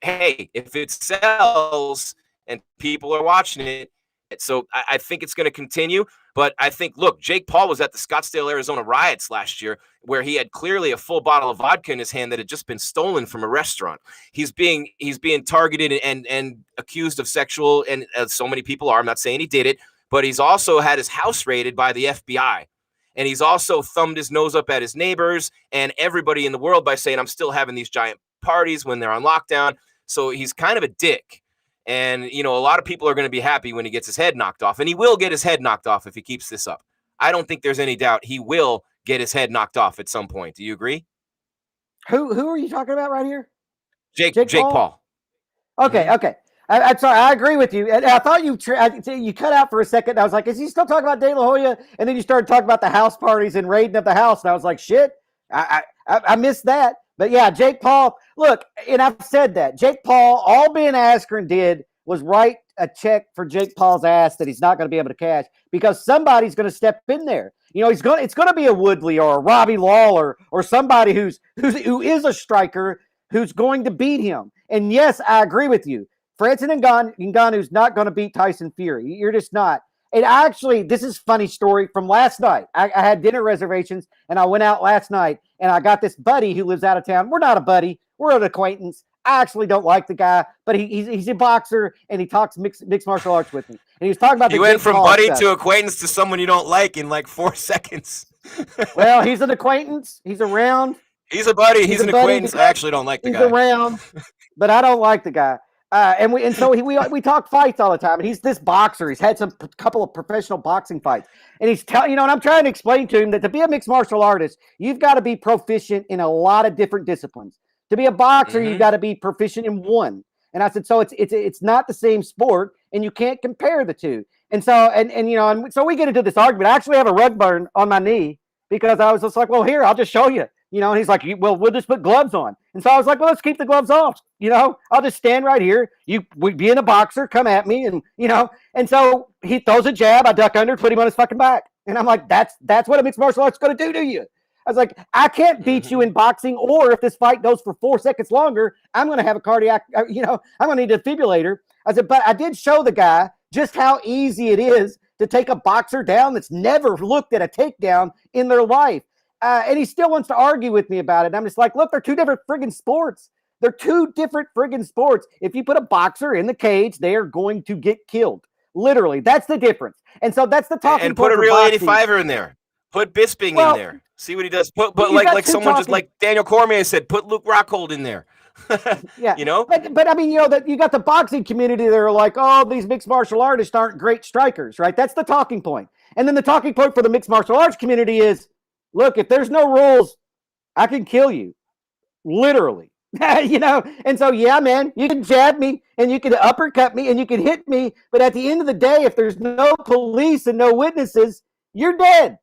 hey, if it sells and people are watching it, so I think it's going to continue. But I think, look, Jake Paul was at the Scottsdale, Arizona riots last year, where he had clearly a full bottle of vodka in his hand that had just been stolen from a restaurant. He's being targeted and accused of sexual, and as so many people are. I'm not saying he did it, but he's also had his house raided by the FBI. And he's also thumbed his nose up at his neighbors and everybody in the world by saying, I'm still having these giant parties when they're on lockdown. So he's kind of a dick. And, a lot of people are going to be happy when he gets his head knocked off. And he will get his head knocked off if he keeps this up. I don't think there's any doubt he will get his head knocked off at some point. Do you agree? Who are you talking about right here? Jake Paul. Okay. I'm sorry. I agree with you. And I thought you cut out for a second. I was like, is he still talking about De La Hoya? And then you started talking about the house parties and raiding of the house. And I was like, shit, I missed that. But yeah, Jake Paul, look, and I've said that. Jake Paul, all Ben Askren did was write a check for Jake Paul's ass that he's not going to be able to cash, because somebody's going to step in there. It's going to be a Woodley or a Robbie Lawler or somebody who is a striker who's going to beat him. And yes, I agree with you. Francis Ngannou's not going to beat Tyson Fury. You're just not. And actually, this is a funny story from last night. I had dinner reservations, and I went out last night, and I got this buddy who lives out of town. We're not a buddy. We're an acquaintance. I actually don't like the guy, but he's a boxer, and he talks mixed martial arts with me. And he was talking about you went from buddy to acquaintance to someone you don't like in like 4 seconds. Well, he's an acquaintance. He's around. He's a buddy. He's an acquaintance. I actually don't like the guy. He's around, but I don't like the guy. So we talk fights all the time, and he's this boxer. He's had a couple of professional boxing fights, and he's telling, and I'm trying to explain to him that to be a mixed martial artist, you've got to be proficient in a lot of different disciplines. To be a boxer, you've got to be proficient in one. And I said, so it's not the same sport, and you can't compare the two. And so so we get into this argument. I actually have a rug burn on my knee because I was just like, well, here, I'll just show you. And he's like, well, we'll just put gloves on. And so I was like, well, let's keep the gloves off. I'll just stand right here. We being a boxer, come at me. And, and so he throws a jab. I duck under, put him on his fucking back. And I'm like, that's what a mixed martial arts is going to do to you. I was like, I can't beat you in boxing, or if this fight goes for 4 seconds longer, I'm going to have a cardiac, I'm going to need a defibrillator. I said, but I did show the guy just how easy it is to take a boxer down that's never looked at a takedown in their life. And he still wants to argue with me about it. And I'm just like, look, they're two different friggin' sports. They're two different friggin' sports. If you put a boxer in the cage, they are going to get killed. Literally. That's the difference. And so that's the talking point. And put a real 85er in there. Put Bisping in there. See what he does. Put like someone just like Daniel Cormier said, put Luke Rockhold in there. Yeah. But I mean, that you got the boxing community that are like, oh, these mixed martial artists aren't great strikers, right? That's the talking point. And then the talking point for the mixed martial arts community is, look, if there's no rules, I can kill you. Literally. And so, yeah, man, you can jab me and you can uppercut me and you can hit me. But at the end of the day, if there's no police and no witnesses, you're dead.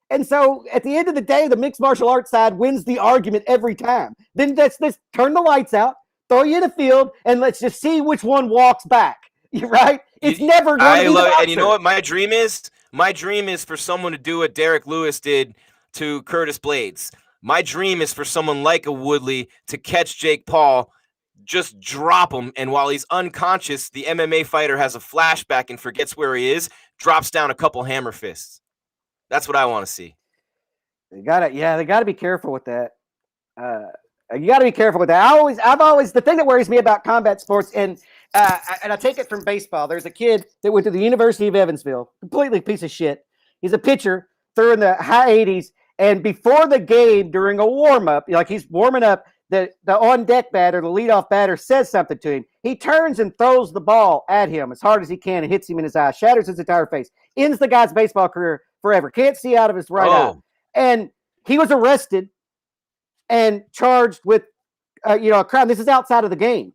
And so at the end of the day, the mixed martial arts side wins the argument every time. Then let's turn the lights out, throw you in the field, and let's just see which one walks back. Right? It's never going to be the boxer. And you know what my dream is? My dream is for someone to do what Derek Lewis did to Curtis Blades. My dream is for someone like a Woodley to catch Jake Paul, just drop him, and while he's unconscious, the MMA fighter has a flashback and forgets where he is, drops down a couple hammer fists. That's what I want to see. They gotta be careful with that. You got to be careful with that. I've always the thing that worries me about combat sports, and I take it from baseball. There's a kid that went to the University of Evansville, completely piece of shit. He's a pitcher, threw in the high 80s, and before the game, during a warm up, like he's warming up, the on deck batter, the leadoff batter, says something to him. He turns and throws the ball at him as hard as he can and hits him in his eye, shatters his entire face, ends the guy's baseball career forever. Can't see out of his right eye, and he was arrested and charged with, a crime. This is outside of the game.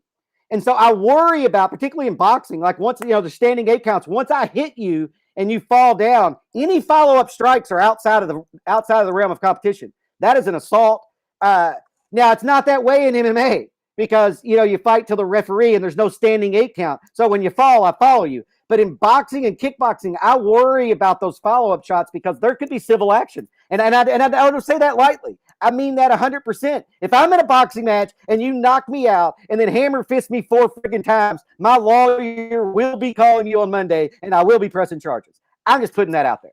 And so I worry about, particularly in boxing, like once, the standing 8 counts, once I hit you and you fall down, any follow-up strikes are outside of the realm of competition. That is an assault. Now it's not that way in MMA because, you fight till the referee and there's no standing 8 count. So when you fall, I follow you. But in boxing and kickboxing, I worry about those follow-up shots because there could be civil action. And I don't say that lightly. I mean that 100%. If I'm in a boxing match and you knock me out and then hammer fist me 4 freaking times, my lawyer will be calling you on Monday and I will be pressing charges. I'm just putting that out there.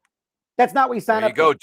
That's not what you sign up for.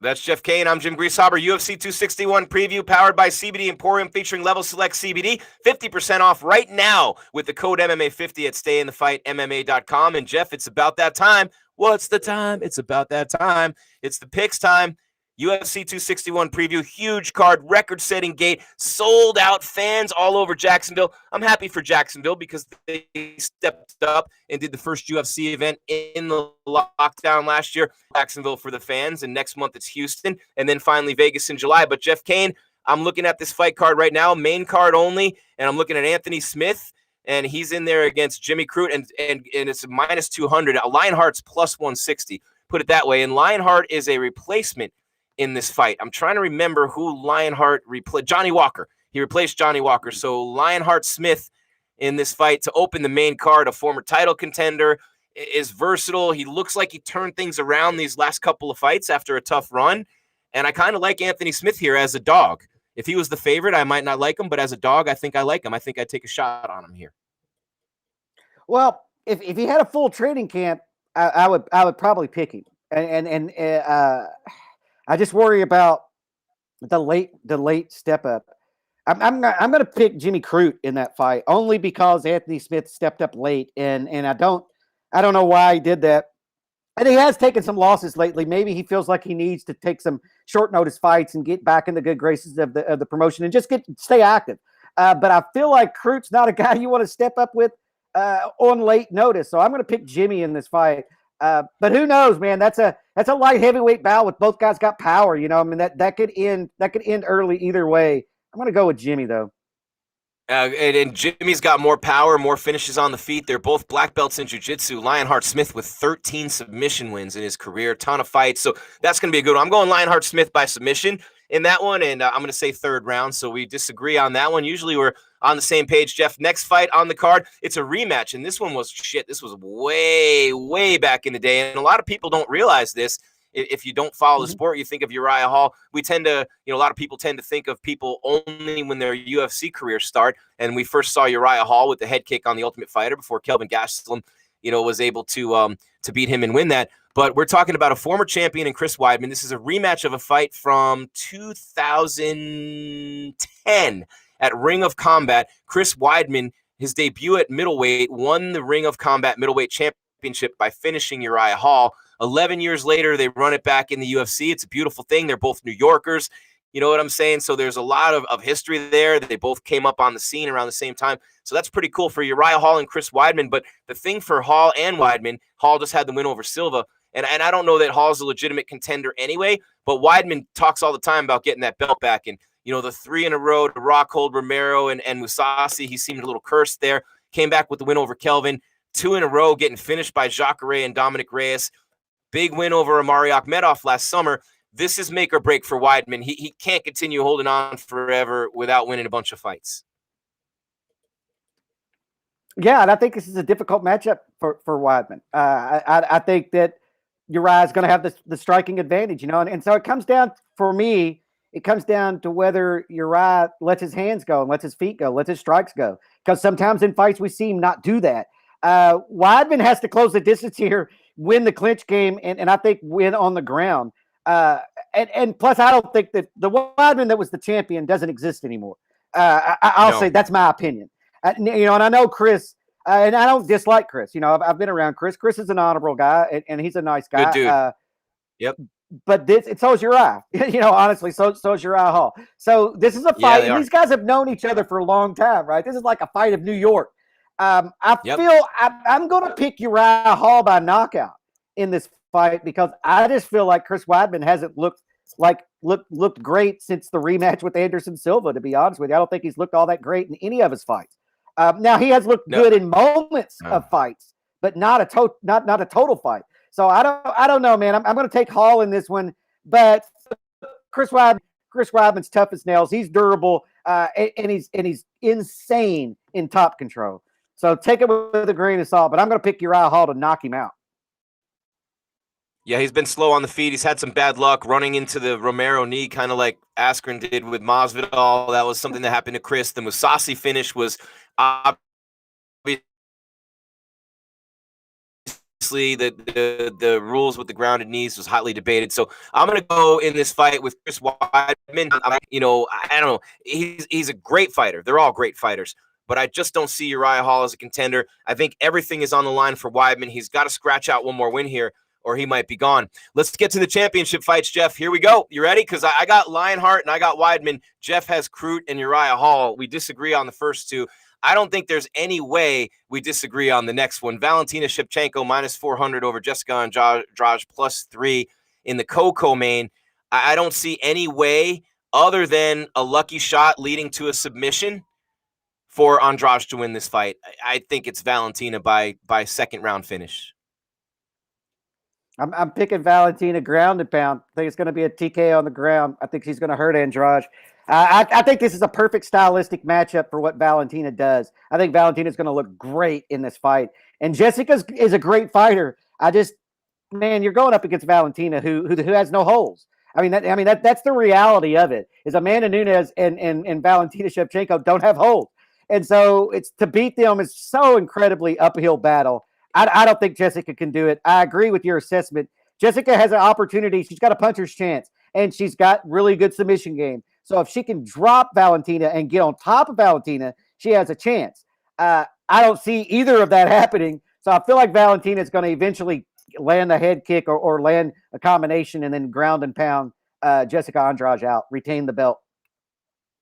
That's Jeff Cain. I'm Jim Grieshaber. UFC 261 preview powered by CBD Emporium featuring Level Select CBD. 50% off right now with the code MMA50 at StayInTheFightMMA.com. And Jeff, it's about that time. What's the time? It's about that time. It's the picks time. UFC 261 preview, huge card, record-setting gate, sold out, fans all over Jacksonville. I'm happy for Jacksonville because they stepped up and did the first UFC event in the lockdown last year. Jacksonville for the fans, and next month it's Houston, and then finally Vegas in July. But Jeff Cain, I'm looking at this fight card right now, main card only, and I'm looking at Anthony Smith, and he's in there against Jimmy Crute, and it's minus 200. Lionheart's plus 160, put it that way, and Lionheart is a replacement in this fight. I'm trying to remember who Lionheart replaced. Johnny Walker. He replaced Johnny Walker. So Lionheart Smith in this fight to open the main card, a former title contender, is versatile. He looks like he turned things around these last couple of fights after a tough run. And I kind of like Anthony Smith here as a dog. If he was the favorite, I might not like him, but as a dog, I think I like him. I think I'd take a shot on him here. Well, if he had a full training camp, I would probably pick him. And I just worry about the late step up. I'm going to pick Jimmy Crute in that fight only because Anthony Smith stepped up late, and I don't know why he did that. And he has taken some losses lately. Maybe he feels like he needs to take some short notice fights and get back in the good graces of the promotion and just stay active. But I feel like Crute's not a guy you want to step up with on late notice. So I'm going to pick Jimmy in this fight. But who knows, man? That's a light heavyweight bout with both guys got power. I mean that could end early either way. I'm gonna go with Jimmy though. And Jimmy's got more power, more finishes on the feet. They're both black belts in jiu-jitsu. Lionheart Smith with 13 submission wins in his career, ton of fights. So that's gonna be a good one. I'm going Lionheart Smith by submission in that one, and I'm gonna say third round. So we disagree on that one. Usually we're on the same page, Jeff. Next fight on the card, it's a rematch, and this one was shit. This was way, way back in the day, and a lot of people don't realize this. If you don't follow the sport, you think of Uriah Hall. We tend to, a lot of people tend to think of people only when their UFC careers start, and we first saw Uriah Hall with the head kick on The Ultimate Fighter before Kelvin Gastelum, was able to beat him and win that. But we're talking about a former champion in Chris Weidman. This is a rematch of a fight from 2010 at Ring of Combat. Chris Weidman, his debut at middleweight, won the Ring of Combat middleweight championship by finishing Uriah Hall. 11 years later, they run it back in the UFC. It's a beautiful thing. They're both New Yorkers. You know what I'm saying? So there's a lot of history there. They both came up on the scene around the same time. So that's pretty cool for Uriah Hall and Chris Weidman. But the thing for Hall and Weidman, Hall just had the win over Silva. And I don't know that Hall's a legitimate contender anyway, but Weidman talks all the time about getting that belt back. And, the 3 in a row to Rockhold, Romero, and Mousasi, he seemed a little cursed there. Came back with the win over Kelvin. 2 in a row getting finished by Jacare and Dominic Reyes. Big win over Amari Akhmedov last summer. This is make or break for Weidman. He can't continue holding on forever without winning a bunch of fights. Yeah, and I think this is a difficult matchup for Weidman. I think that Uriah is going to have the striking advantage, and so it comes down, for me, it comes down to whether Uriah lets his hands go and lets his feet go, lets his strikes go, because sometimes in fights we see him not do that. Weidman has to close the distance here, win the clinch game, and I think win on the ground. And plus, I don't think that the Weidman that was the champion doesn't exist anymore. I'll say that's my opinion. And I know Chris, and I don't dislike Chris. I've been around Chris. Chris is an honorable guy, and he's a nice guy. Good dude. Yep. But so is Uriah. Honestly, so is Uriah Hall. So this is a fight. And these guys have known each other for a long time, right? This is like a fight of New York. I feel I'm going to pick Uriah Hall by knockout in this fight because I just feel like Chris Weidman hasn't looked great since the rematch with Anderson Silva. To be honest with you, I don't think he's looked all that great in any of his fights. Now he has looked good in moments of fights, but not a total fight. So I don't know, man. I'm going to take Hall in this one, but Chris Weidman's tough as nails. He's durable, and he's insane in top control. So take it with a grain of salt. But I'm going to pick Uriah Hall to knock him out. Yeah, he's been slow on the feet. He's had some bad luck running into the Romero knee, kind of like Askren did with Masvidal. That was something that happened to Chris. The Mousasi finish was obviously the rules with the grounded knees was hotly debated. So I'm going to go in this fight with Chris Weidman. I don't know. He's a great fighter. They're all great fighters. But I just don't see Uriah Hall as a contender. I think everything is on the line for Weidman. He's got to scratch out one more win here, or he might be gone. Let's get to the championship fights, Jeff. Here we go. You ready? Because I got Lionheart and I got Weidman. Jeff has Crute and Uriah Hall. We disagree on the first two. I don't think there's any way we disagree on the next one. Valentina Shevchenko -400 over Jessica Andrade +3 in the co-main. I don't see any way other than a lucky shot leading to a submission for Andrade to win this fight. I think it's Valentina by second round finish. I'm picking Valentina ground and pound. I think it's going to be a TK on the ground. I think she's going to hurt Andrade. I think this is a perfect stylistic matchup for what Valentina does. I think Valentina is going to look great in this fight. And Jessica is a great fighter. You're going up against Valentina who has no holes. That's the reality of it. Is Amanda Nunes and Valentina Shevchenko don't have holes. And so to beat them is so incredibly uphill battle. I don't think Jessica can do it. I agree with your assessment. Jessica has an opportunity. She's got a puncher's chance, and she's got really good submission game. So if she can drop Valentina and get on top of Valentina, she has a chance. I don't see either of that happening. So I feel like Valentina is going to eventually land a head kick or land a combination and then ground and pound Jessica Andrade out, retain the belt.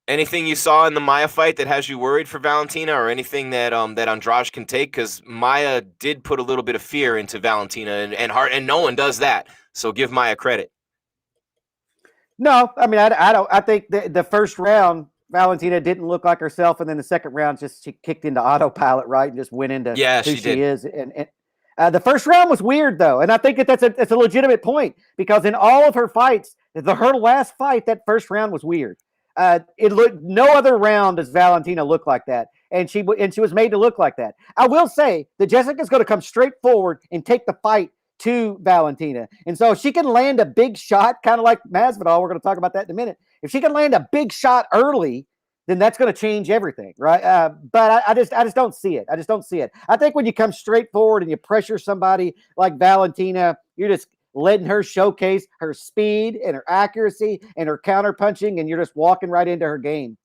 Anything you saw in the Maya fight that has you worried for Valentina, or anything that Andrade can take? Because Maya did put a little bit of fear into Valentina and no one does that. So give Maya credit. No, I don't. I think the first round Valentina didn't look like herself, and then the second round she kicked into autopilot, right, and just went into who she is. And the first round was weird though, and I think that's a legitimate point because in all of her fights, her last fight, that first round was weird. It looked no other round does Valentina look like that, and she was made to look like that. I will say that Jessica's going to come straight forward and take the fight to Valentina, and so if she can land a big shot, kind of like Masvidal. We're going to talk about that in a minute. If she can land a big shot early, then that's going to change everything, right? But I just don't see it. I just don't see it. I think when you come straight forward and you pressure somebody like Valentina, you're just letting her showcase her speed and her accuracy and her counter punching, and you're just walking right into her game.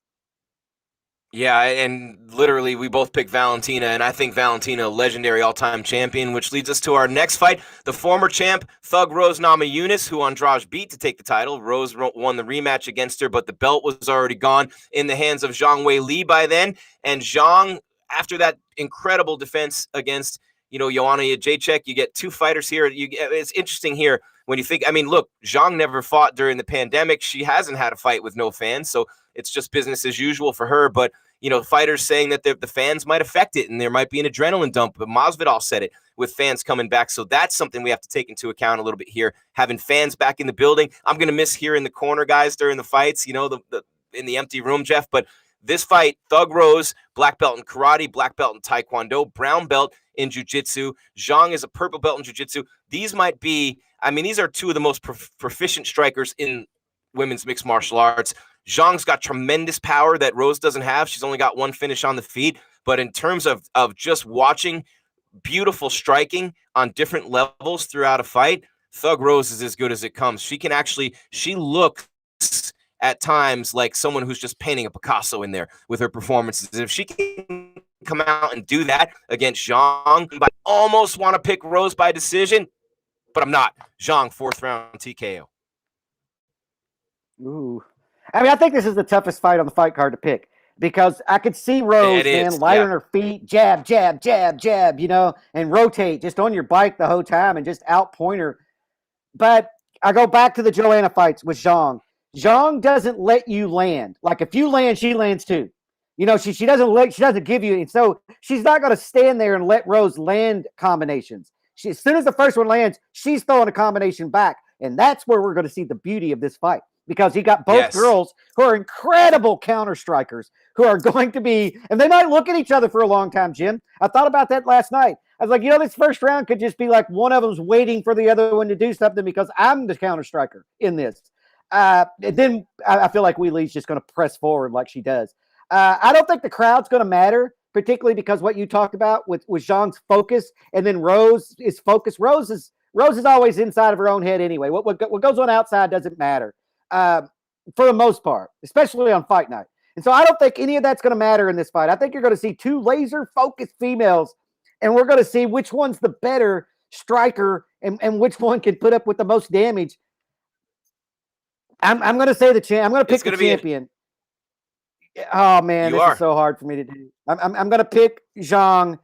Yeah, and literally we both picked Valentina, and I think Valentina, legendary all-time champion, which leads us to our next fight. The former champ, Thug Rose Namajunas, who Andrade beat to take the title. Rose won the rematch against her, but the belt was already gone in the hands of Zhang Weili by then. And Zhang, after that incredible defense against Joanna Jacek, you get two fighters here. It's interesting here when you think, look, Zhang never fought during the pandemic. She hasn't had a fight with no fans, so it's just business as usual for her. But fighters saying that the fans might affect it and there might be an adrenaline dump. But Masvidal said it with fans coming back. So that's something we have to take into account a little bit here, having fans back in the building. I'm going to miss hearing the corner guys during the fights, in the empty room, Jeff. But this fight, Thug Rose, black belt in karate, black belt in taekwondo, brown belt in jiu-jitsu. Zhang is a purple belt in jiu-jitsu. These might be, these are two of the most proficient strikers in women's mixed martial arts. Zhang's got tremendous power that Rose doesn't have. She's only got one finish on the feet. But in terms of just watching beautiful striking on different levels throughout a fight, Thug Rose is as good as it comes. She looks at times like someone who's just painting a Picasso in there with her performances. If she can come out and do that against Zhang, I almost want to pick Rose by decision, but I'm not. Zhang, 4th round TKO. Ooh. I think this is the toughest fight on the fight card to pick because I could see Rose, light on her feet, jab, jab, jab, jab, and rotate just on your bike the whole time and just outpoint her. But I go back to the Joanna fights with Zhang. Zhang doesn't let you land. Like if you land, she lands too. She doesn't give you, and so she's not going to stand there and let Rose land combinations. As soon as the first one lands, she's throwing a combination back, and that's where we're going to see the beauty of this fight because you got both girls who are incredible counter strikers who are going to be, and they might look at each other for a long time. Jim, I thought about that last night. I was like, this first round could just be like one of them's waiting for the other one to do something because I'm the counter striker in this. Then I feel like Weili's just going to press forward like she does. I don't think the crowd's going to matter, particularly because what you talked about with Zhang's focus and then Rose is focused. Rose is always inside of her own head anyway. What goes on outside doesn't matter for the most part, especially on fight night. And so I don't think any of that's going to matter in this fight. I think you're going to see two laser-focused females, and we're going to see which one's the better striker and which one can put up with the most damage. I'm going to say the champ. I'm going to pick the champion. Oh man, this is so hard for me to do. I'm going to pick Zhang,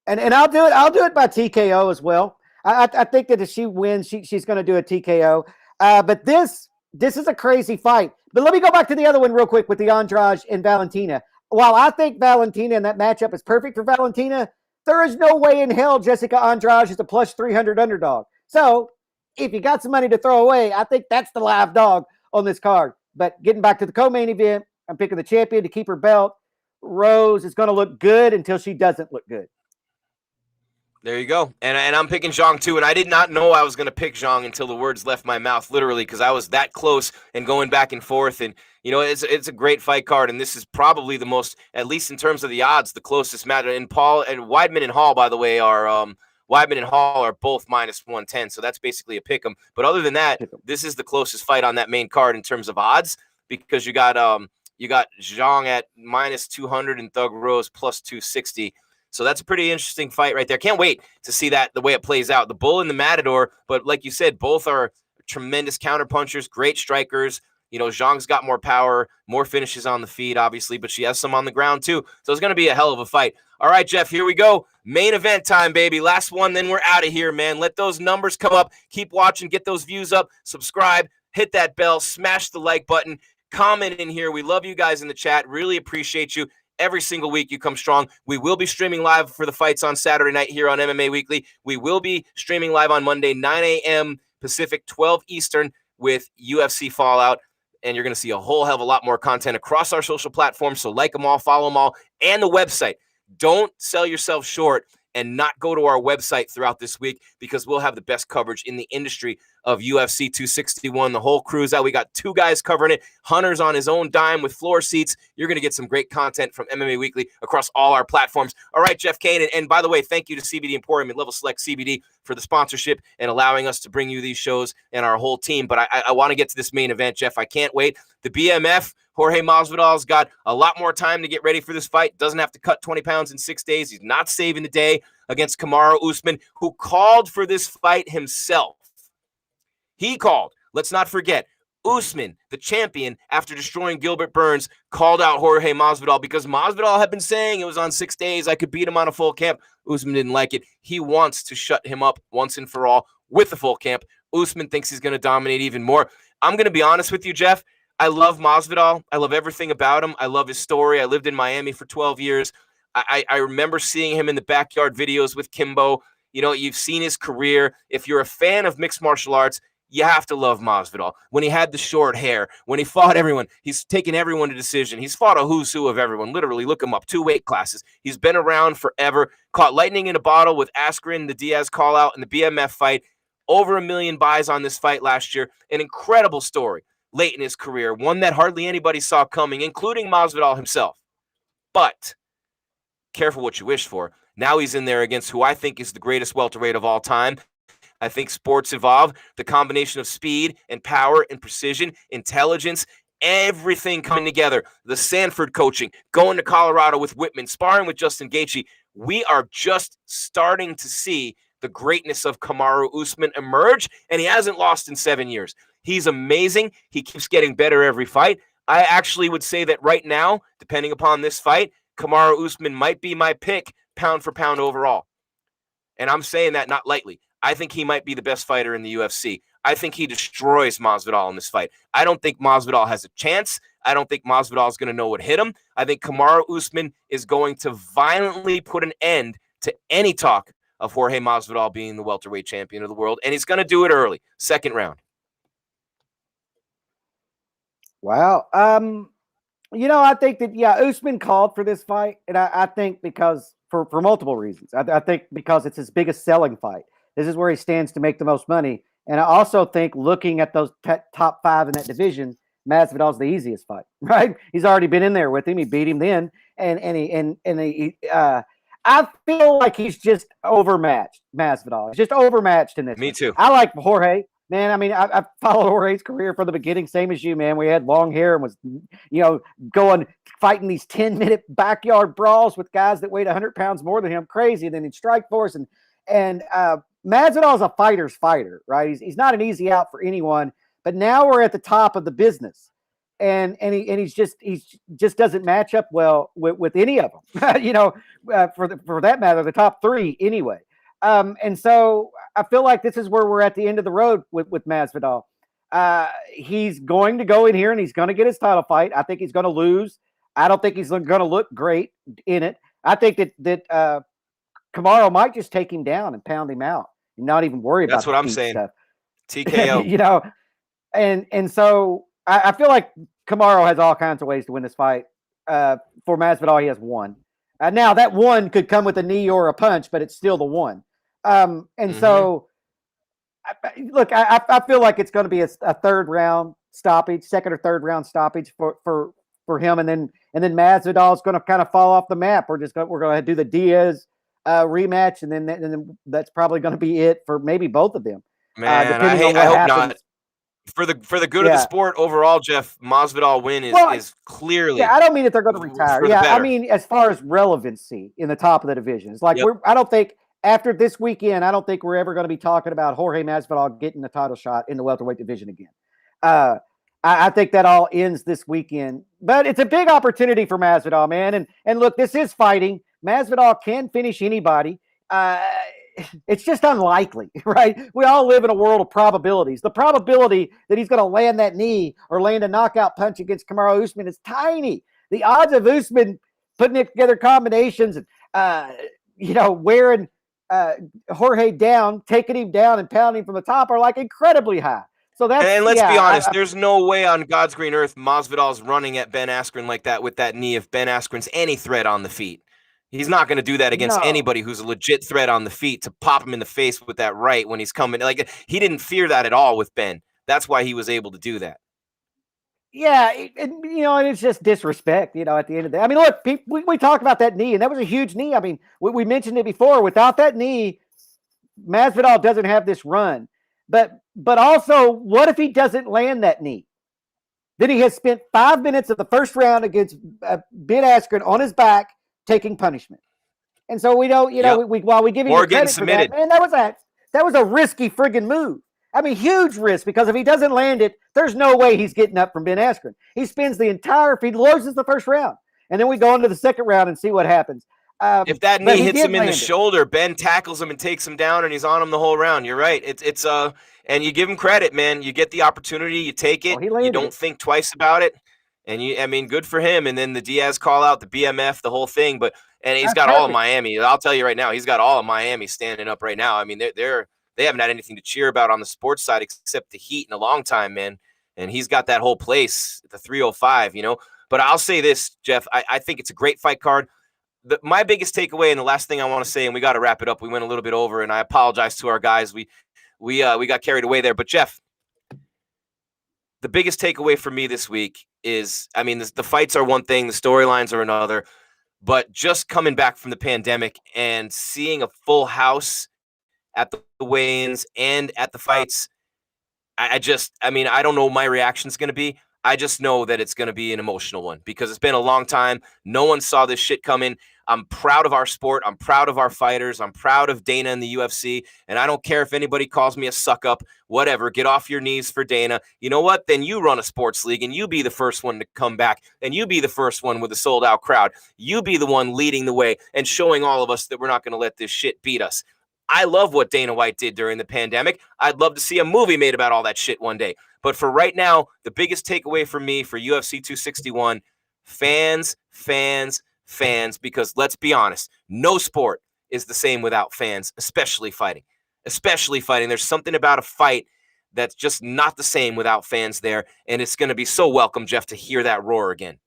and I'll do it. I'll do it by TKO as well. I think that if she wins, she's going to do a TKO. But this is a crazy fight. But let me go back to the other one real quick with the Andrade and Valentina. While I think Valentina and that matchup is perfect for Valentina, there is no way in hell Jessica Andrade is a plus 300 underdog. So if you got some money to throw away, I think that's the live dog on this card. But getting back to the co-main event, I'm picking the champion to keep her belt. Rose is going to look good until she doesn't look good. There you go. And I'm picking Zhang too. And I did not know I was going to pick Zhang until the words left my mouth, literally, because I was that close and going back and forth. And, it's a great fight card. And this is probably the most, at least in terms of the odds, the closest match. And Paul and Weidman and Hall, by the way, are Weidman and Hall are both minus 110. So that's basically a pick 'em. But other than that, this is the closest fight on that main card in terms of odds because you got Zhang at minus 200 and Thug Rose plus 260. So that's a pretty interesting fight right there. Can't wait to see that the way it plays out. The Bull and the Matador, but like you said, both are tremendous counterpunchers, great strikers. Zhang's got more power, more finishes on the feet, obviously, but she has some on the ground too. So it's going to be a hell of a fight. All right, Jeff, here we go. Main event time, baby. Last one, then we're out of here, man. Let those numbers come up. Keep watching, get those views up, subscribe, hit that bell, smash the like button, comment in here. We love you guys in the chat. Really appreciate you. Every single week you come strong. We will be streaming live for the fights on Saturday night here on MMA Weekly. We will be streaming live on Monday, 9 a.m. Pacific, 12 Eastern with UFC Fallout. And you're going to see a whole hell of a lot more content across our social platforms. So like them all, follow them all, and the website. Don't sell yourself short and not go to our website throughout this week because we'll have the best coverage in the industry of UFC 261. The whole crew's out. We got 2 guys covering it. Hunter's on his own dime with floor seats. You're going to get some great content from MMA Weekly across all our platforms. All right, Jeff Cain. And by the way, thank you to CBD Emporium and Level Select CBD for the sponsorship and allowing us to bring you these shows and our whole team. But I want to get to this main event, Jeff. I can't wait. The BMF, Jorge Masvidal's got a lot more time to get ready for this fight. Doesn't have to cut 20 pounds in 6 days. He's not saving the day against Kamaru Usman, who called for this fight himself. He called. Let's not forget, Usman, the champion, after destroying Gilbert Burns, called out Jorge Masvidal because Masvidal had been saying it was on 6 days. I could beat him on a full camp. Usman didn't like it. He wants to shut him up once and for all with the full camp. Usman thinks he's going to dominate even more. I'm going to be honest with you, Jeff. I love Masvidal. I love everything about him. I love his story. I lived in Miami for 12 years. I remember seeing him in the backyard videos with Kimbo. You know, you've seen his career. If you're a fan of mixed martial arts, you have to love Masvidal. When he had the short hair, when he fought everyone, he's taken everyone to decision. He's fought a who's who of everyone. Literally, look him up. 2 weight classes. He's been around forever. Caught lightning in a bottle with Askren, the Diaz call out, and the BMF fight. Over 1 million buys on this fight last year. An incredible story late in his career. One that hardly anybody saw coming, including Masvidal himself. But careful what you wish for. Now he's in there against who I think is the greatest welterweight of all time. I think sports evolve. The combination of speed and power and precision, intelligence, everything coming together. The Sanford coaching, going to Colorado with Whitman, sparring with Justin Gaethje. We are just starting to see the greatness of Kamaru Usman emerge, and he hasn't lost in 7 years. He's amazing. He keeps getting better every fight. I actually would say that right now, depending upon this fight, Kamaru Usman might be my pick pound for pound overall. And I'm saying that not lightly. I think he might be the best fighter in the UFC. I think he destroys Masvidal in this fight. I don't think Masvidal has a chance. I don't think Masvidal is going to know what hit him. I think Kamaru Usman is going to violently put an end to any talk of Jorge Masvidal being the welterweight champion of the world, and he's going to do it early, 2nd round. Wow. You know, I think that, Usman called for this fight, and I think because for multiple reasons. I think because it's his biggest selling fight. This is where he stands to make the most money. And I also think looking at those top 5 in that division, Masvidal's the easiest fight, right? He's already been in there with him. He beat him then. I feel like he's just overmatched, Masvidal. He's just overmatched in this. Me too. I like Jorge. Man, I mean, I followed Jorge's career from the beginning, same as you, man. We had long hair and was, fighting these 10-minute backyard brawls with guys that weighed 100 pounds more than him, crazy. And then in Strikeforce, and Masvidal's a fighter's fighter, right? He's not an easy out for anyone. But now we're at the top of the business, and he just doesn't match up well with any of them. For that matter, the top 3 anyway. And so I feel like this is where we're at the end of the road with Masvidal. He's going to go in here and he's going to get his title fight. I think he's going to lose. I don't think he's going to look great in it. I think that Kamaru might just take him down and pound him out and not even worry about. That's what I'm saying. Stuff. TKO. And so I feel like Kamaru has all kinds of ways to win this fight. For Masvidal, he has 1. Now that 1 could come with a knee or a punch, but it's still the 1. So, look, I feel like it's going to be a 3rd round stoppage, 2nd or 3rd round stoppage for him, and then Masvidal is going to kind of fall off the map. We're going to do the Diaz rematch, and then that's probably going to be it for maybe both of them. Man, I hope not. For the good of the sport overall, Jeff, Masvidal win is clearly. Yeah, I don't mean that they're going to retire. Yeah, I mean as far as relevancy in the top of the division, it's like I don't think after this weekend, I don't think we're ever going to be talking about Jorge Masvidal getting a title shot in the welterweight division again. I think that all ends this weekend, but it's a big opportunity for Masvidal, man. And look, this is fighting. Masvidal can finish anybody. It's just unlikely, right? We all live in a world of probabilities. The probability that he's going to land that knee or land a knockout punch against Kamaru Usman is tiny. The odds of Usman putting it together combinations and, wearing Jorge down, taking him down and pounding from the top are like incredibly high. So that's, and let's be honest, there's no way on God's green earth Masvidal's running at Ben Askren like that with that knee if Ben Askren's any threat on the feet. He's not going to do that against anybody who's a legit threat on the feet to pop him in the face with that right when he's coming. Like, he didn't fear that at all with Ben. That's why he was able to do that. Yeah, and it's just disrespect, at the end of the day. I mean, look, we talk about that knee, and that was a huge knee. I mean, we mentioned it before. Without that knee, Masvidal doesn't have this run. But also, what if he doesn't land that knee? Then he has spent 5 minutes of the first round against Ben Askren on his back, taking punishment. And so we don't, while we give him credit for that, man, that was a risky friggin' move. I mean, huge risk, because if he doesn't land it, there's no way he's getting up from Ben Askren. He spends if he loses the first round, and then we go into the second round and see what happens. If that but knee he hits did him in the land it. shoulder, Ben tackles him and takes him down, and he's on him the whole round. You're right. It's and you give him credit, man. You get the opportunity, you take it. Oh, he You landed don't it. think twice about it. And I mean, good for him. And then the Diaz call out, the BMF, the whole thing. And he's That's got all of perfect. Miami. I'll tell you right now, he's got all of Miami standing up right now. I mean, they haven't had anything to cheer about on the sports side except the Heat in a long time, man. And he's got that whole place, the 305, you know. But I'll say this, Jeff, I think it's a great fight card. My biggest takeaway, and the last thing I want to say, and we got to wrap it up. We went a little bit over, and I apologize to our guys. We got carried away there. But Jeff, the biggest takeaway for me this week is, I mean, the fights are one thing, the storylines are another, but just coming back from the pandemic and seeing a full house at the weigh-ins and at the fights, I don't know what my reaction is going to be. I just know that it's going to be an emotional one because it's been a long time. No one saw this shit coming. I'm proud of our sport. I'm proud of our fighters. I'm proud of Dana and the UFC. And I don't care if anybody calls me a suck up, whatever. Get off your knees for Dana. You know what? Then you run a sports league and you be the first one to come back and you be the first one with a sold out crowd. You be the one leading the way and showing all of us that we're not going to let this shit beat us. I love what Dana White did during the pandemic. I'd love to see a movie made about all that shit one day. But for right now, the biggest takeaway for me for UFC 261, fans, because let's be honest, no sport is the same without fans, especially fighting. There's something about a fight that's just not the same without fans there. And it's going to be so welcome, Jeff, to hear that roar again.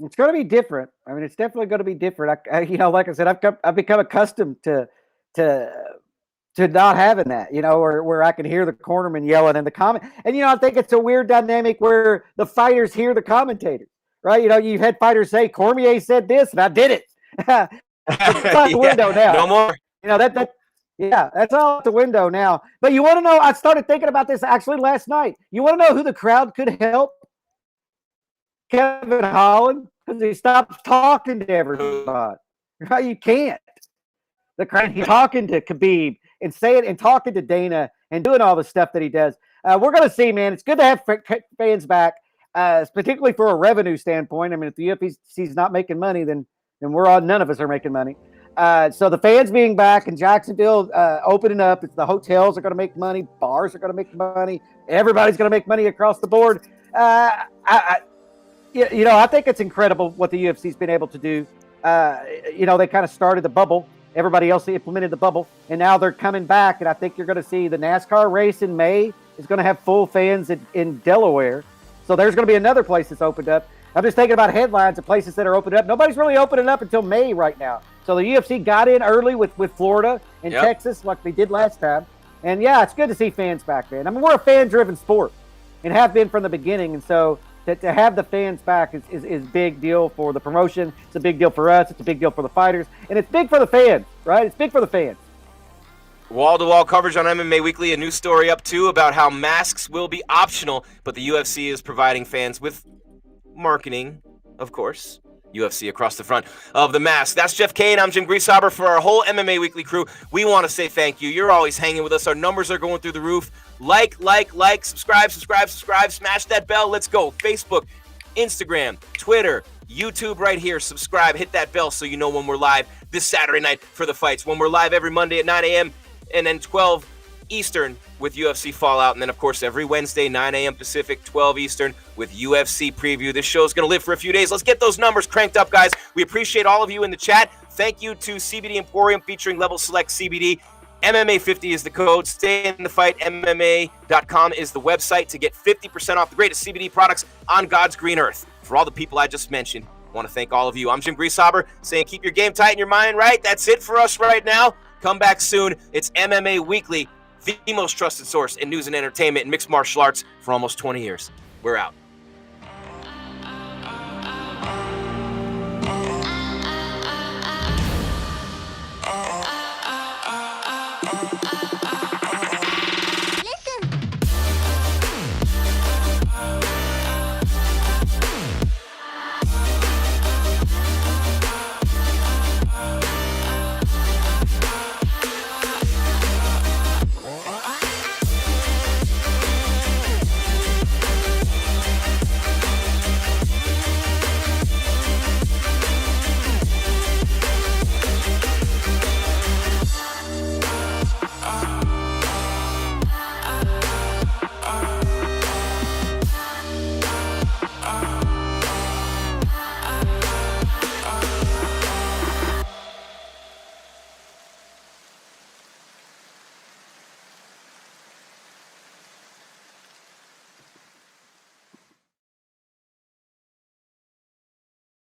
It's going to be different. I mean, it's definitely going to be different. Like I said, I've become accustomed to not having that, where I can hear the cornerman yelling in the comment. And, I think it's a weird dynamic where the fighters hear the commentators, right? You've had fighters say, Cormier said this and I did it. It's out the window now. No more. That's all out the window now. But you want to know, I started thinking about this actually last night. You want to know who the crowd could help? Kevin Holland, because he stops talking to everybody. Right? You can't. The crowd, he's talking to Khabib and saying and talking to Dana and doing all the stuff that he does. We're going to see, man. It's good to have fans back, particularly for a revenue standpoint. I mean, if the UFC's not making money, then none of us are making money. So the fans being back in Jacksonville, opening up, the hotels are going to make money, bars are going to make money, everybody's going to make money across the board. I think it's incredible what the UFC's been able to do. They kind of started the bubble. Everybody else implemented the bubble, and now they're coming back. And I think you're going to see the NASCAR race in May is going to have full fans in Delaware. So there's going to be another place that's opened up. I'm just thinking about headlines of places that are opened up. Nobody's really opening up until May right now. So the UFC got in early with Florida and Texas like they did last time. And, it's good to see fans back, man. I mean, we're a fan-driven sport and have been from the beginning. And so to have the fans back is a big deal for the promotion. It's a big deal for us. It's a big deal for the fighters. And it's big for the fans, right? It's big for the fans. Wall-to-wall coverage on MMA Weekly. A new story up, too, about how masks will be optional, but the UFC is providing fans with marketing, of course. UFC across the front of the mask. That's Jeff Cain. I'm Jim Grieshaber. For our whole MMA Weekly crew, we want to say thank you. You're always hanging with us. Our numbers are going through the roof. Like, subscribe, smash that bell. Let's go. Facebook, Instagram, Twitter, YouTube right here. Subscribe, hit that bell so you know when we're live this Saturday night for the fights. When we're live every Monday at 9 a.m. and then 12 Eastern with UFC Fallout. And then, of course, every Wednesday, 9 a.m. Pacific, 12 Eastern with UFC Preview. This show is going to live for a few days. Let's get those numbers cranked up, guys. We appreciate all of you in the chat. Thank you to CBD Emporium featuring Level Select CBD. MMA50 is the code. Stay in the fight. MMAWeekly.com is the website to get 50% off the greatest CBD products on God's green earth. For all the people I just mentioned, I want to thank all of you. I'm Jim Grieshaber saying keep your game tight and your mind right. That's it for us right now. Come back soon. It's MMA Weekly, the most trusted source in news and entertainment and mixed martial arts for almost 20 years. We're out.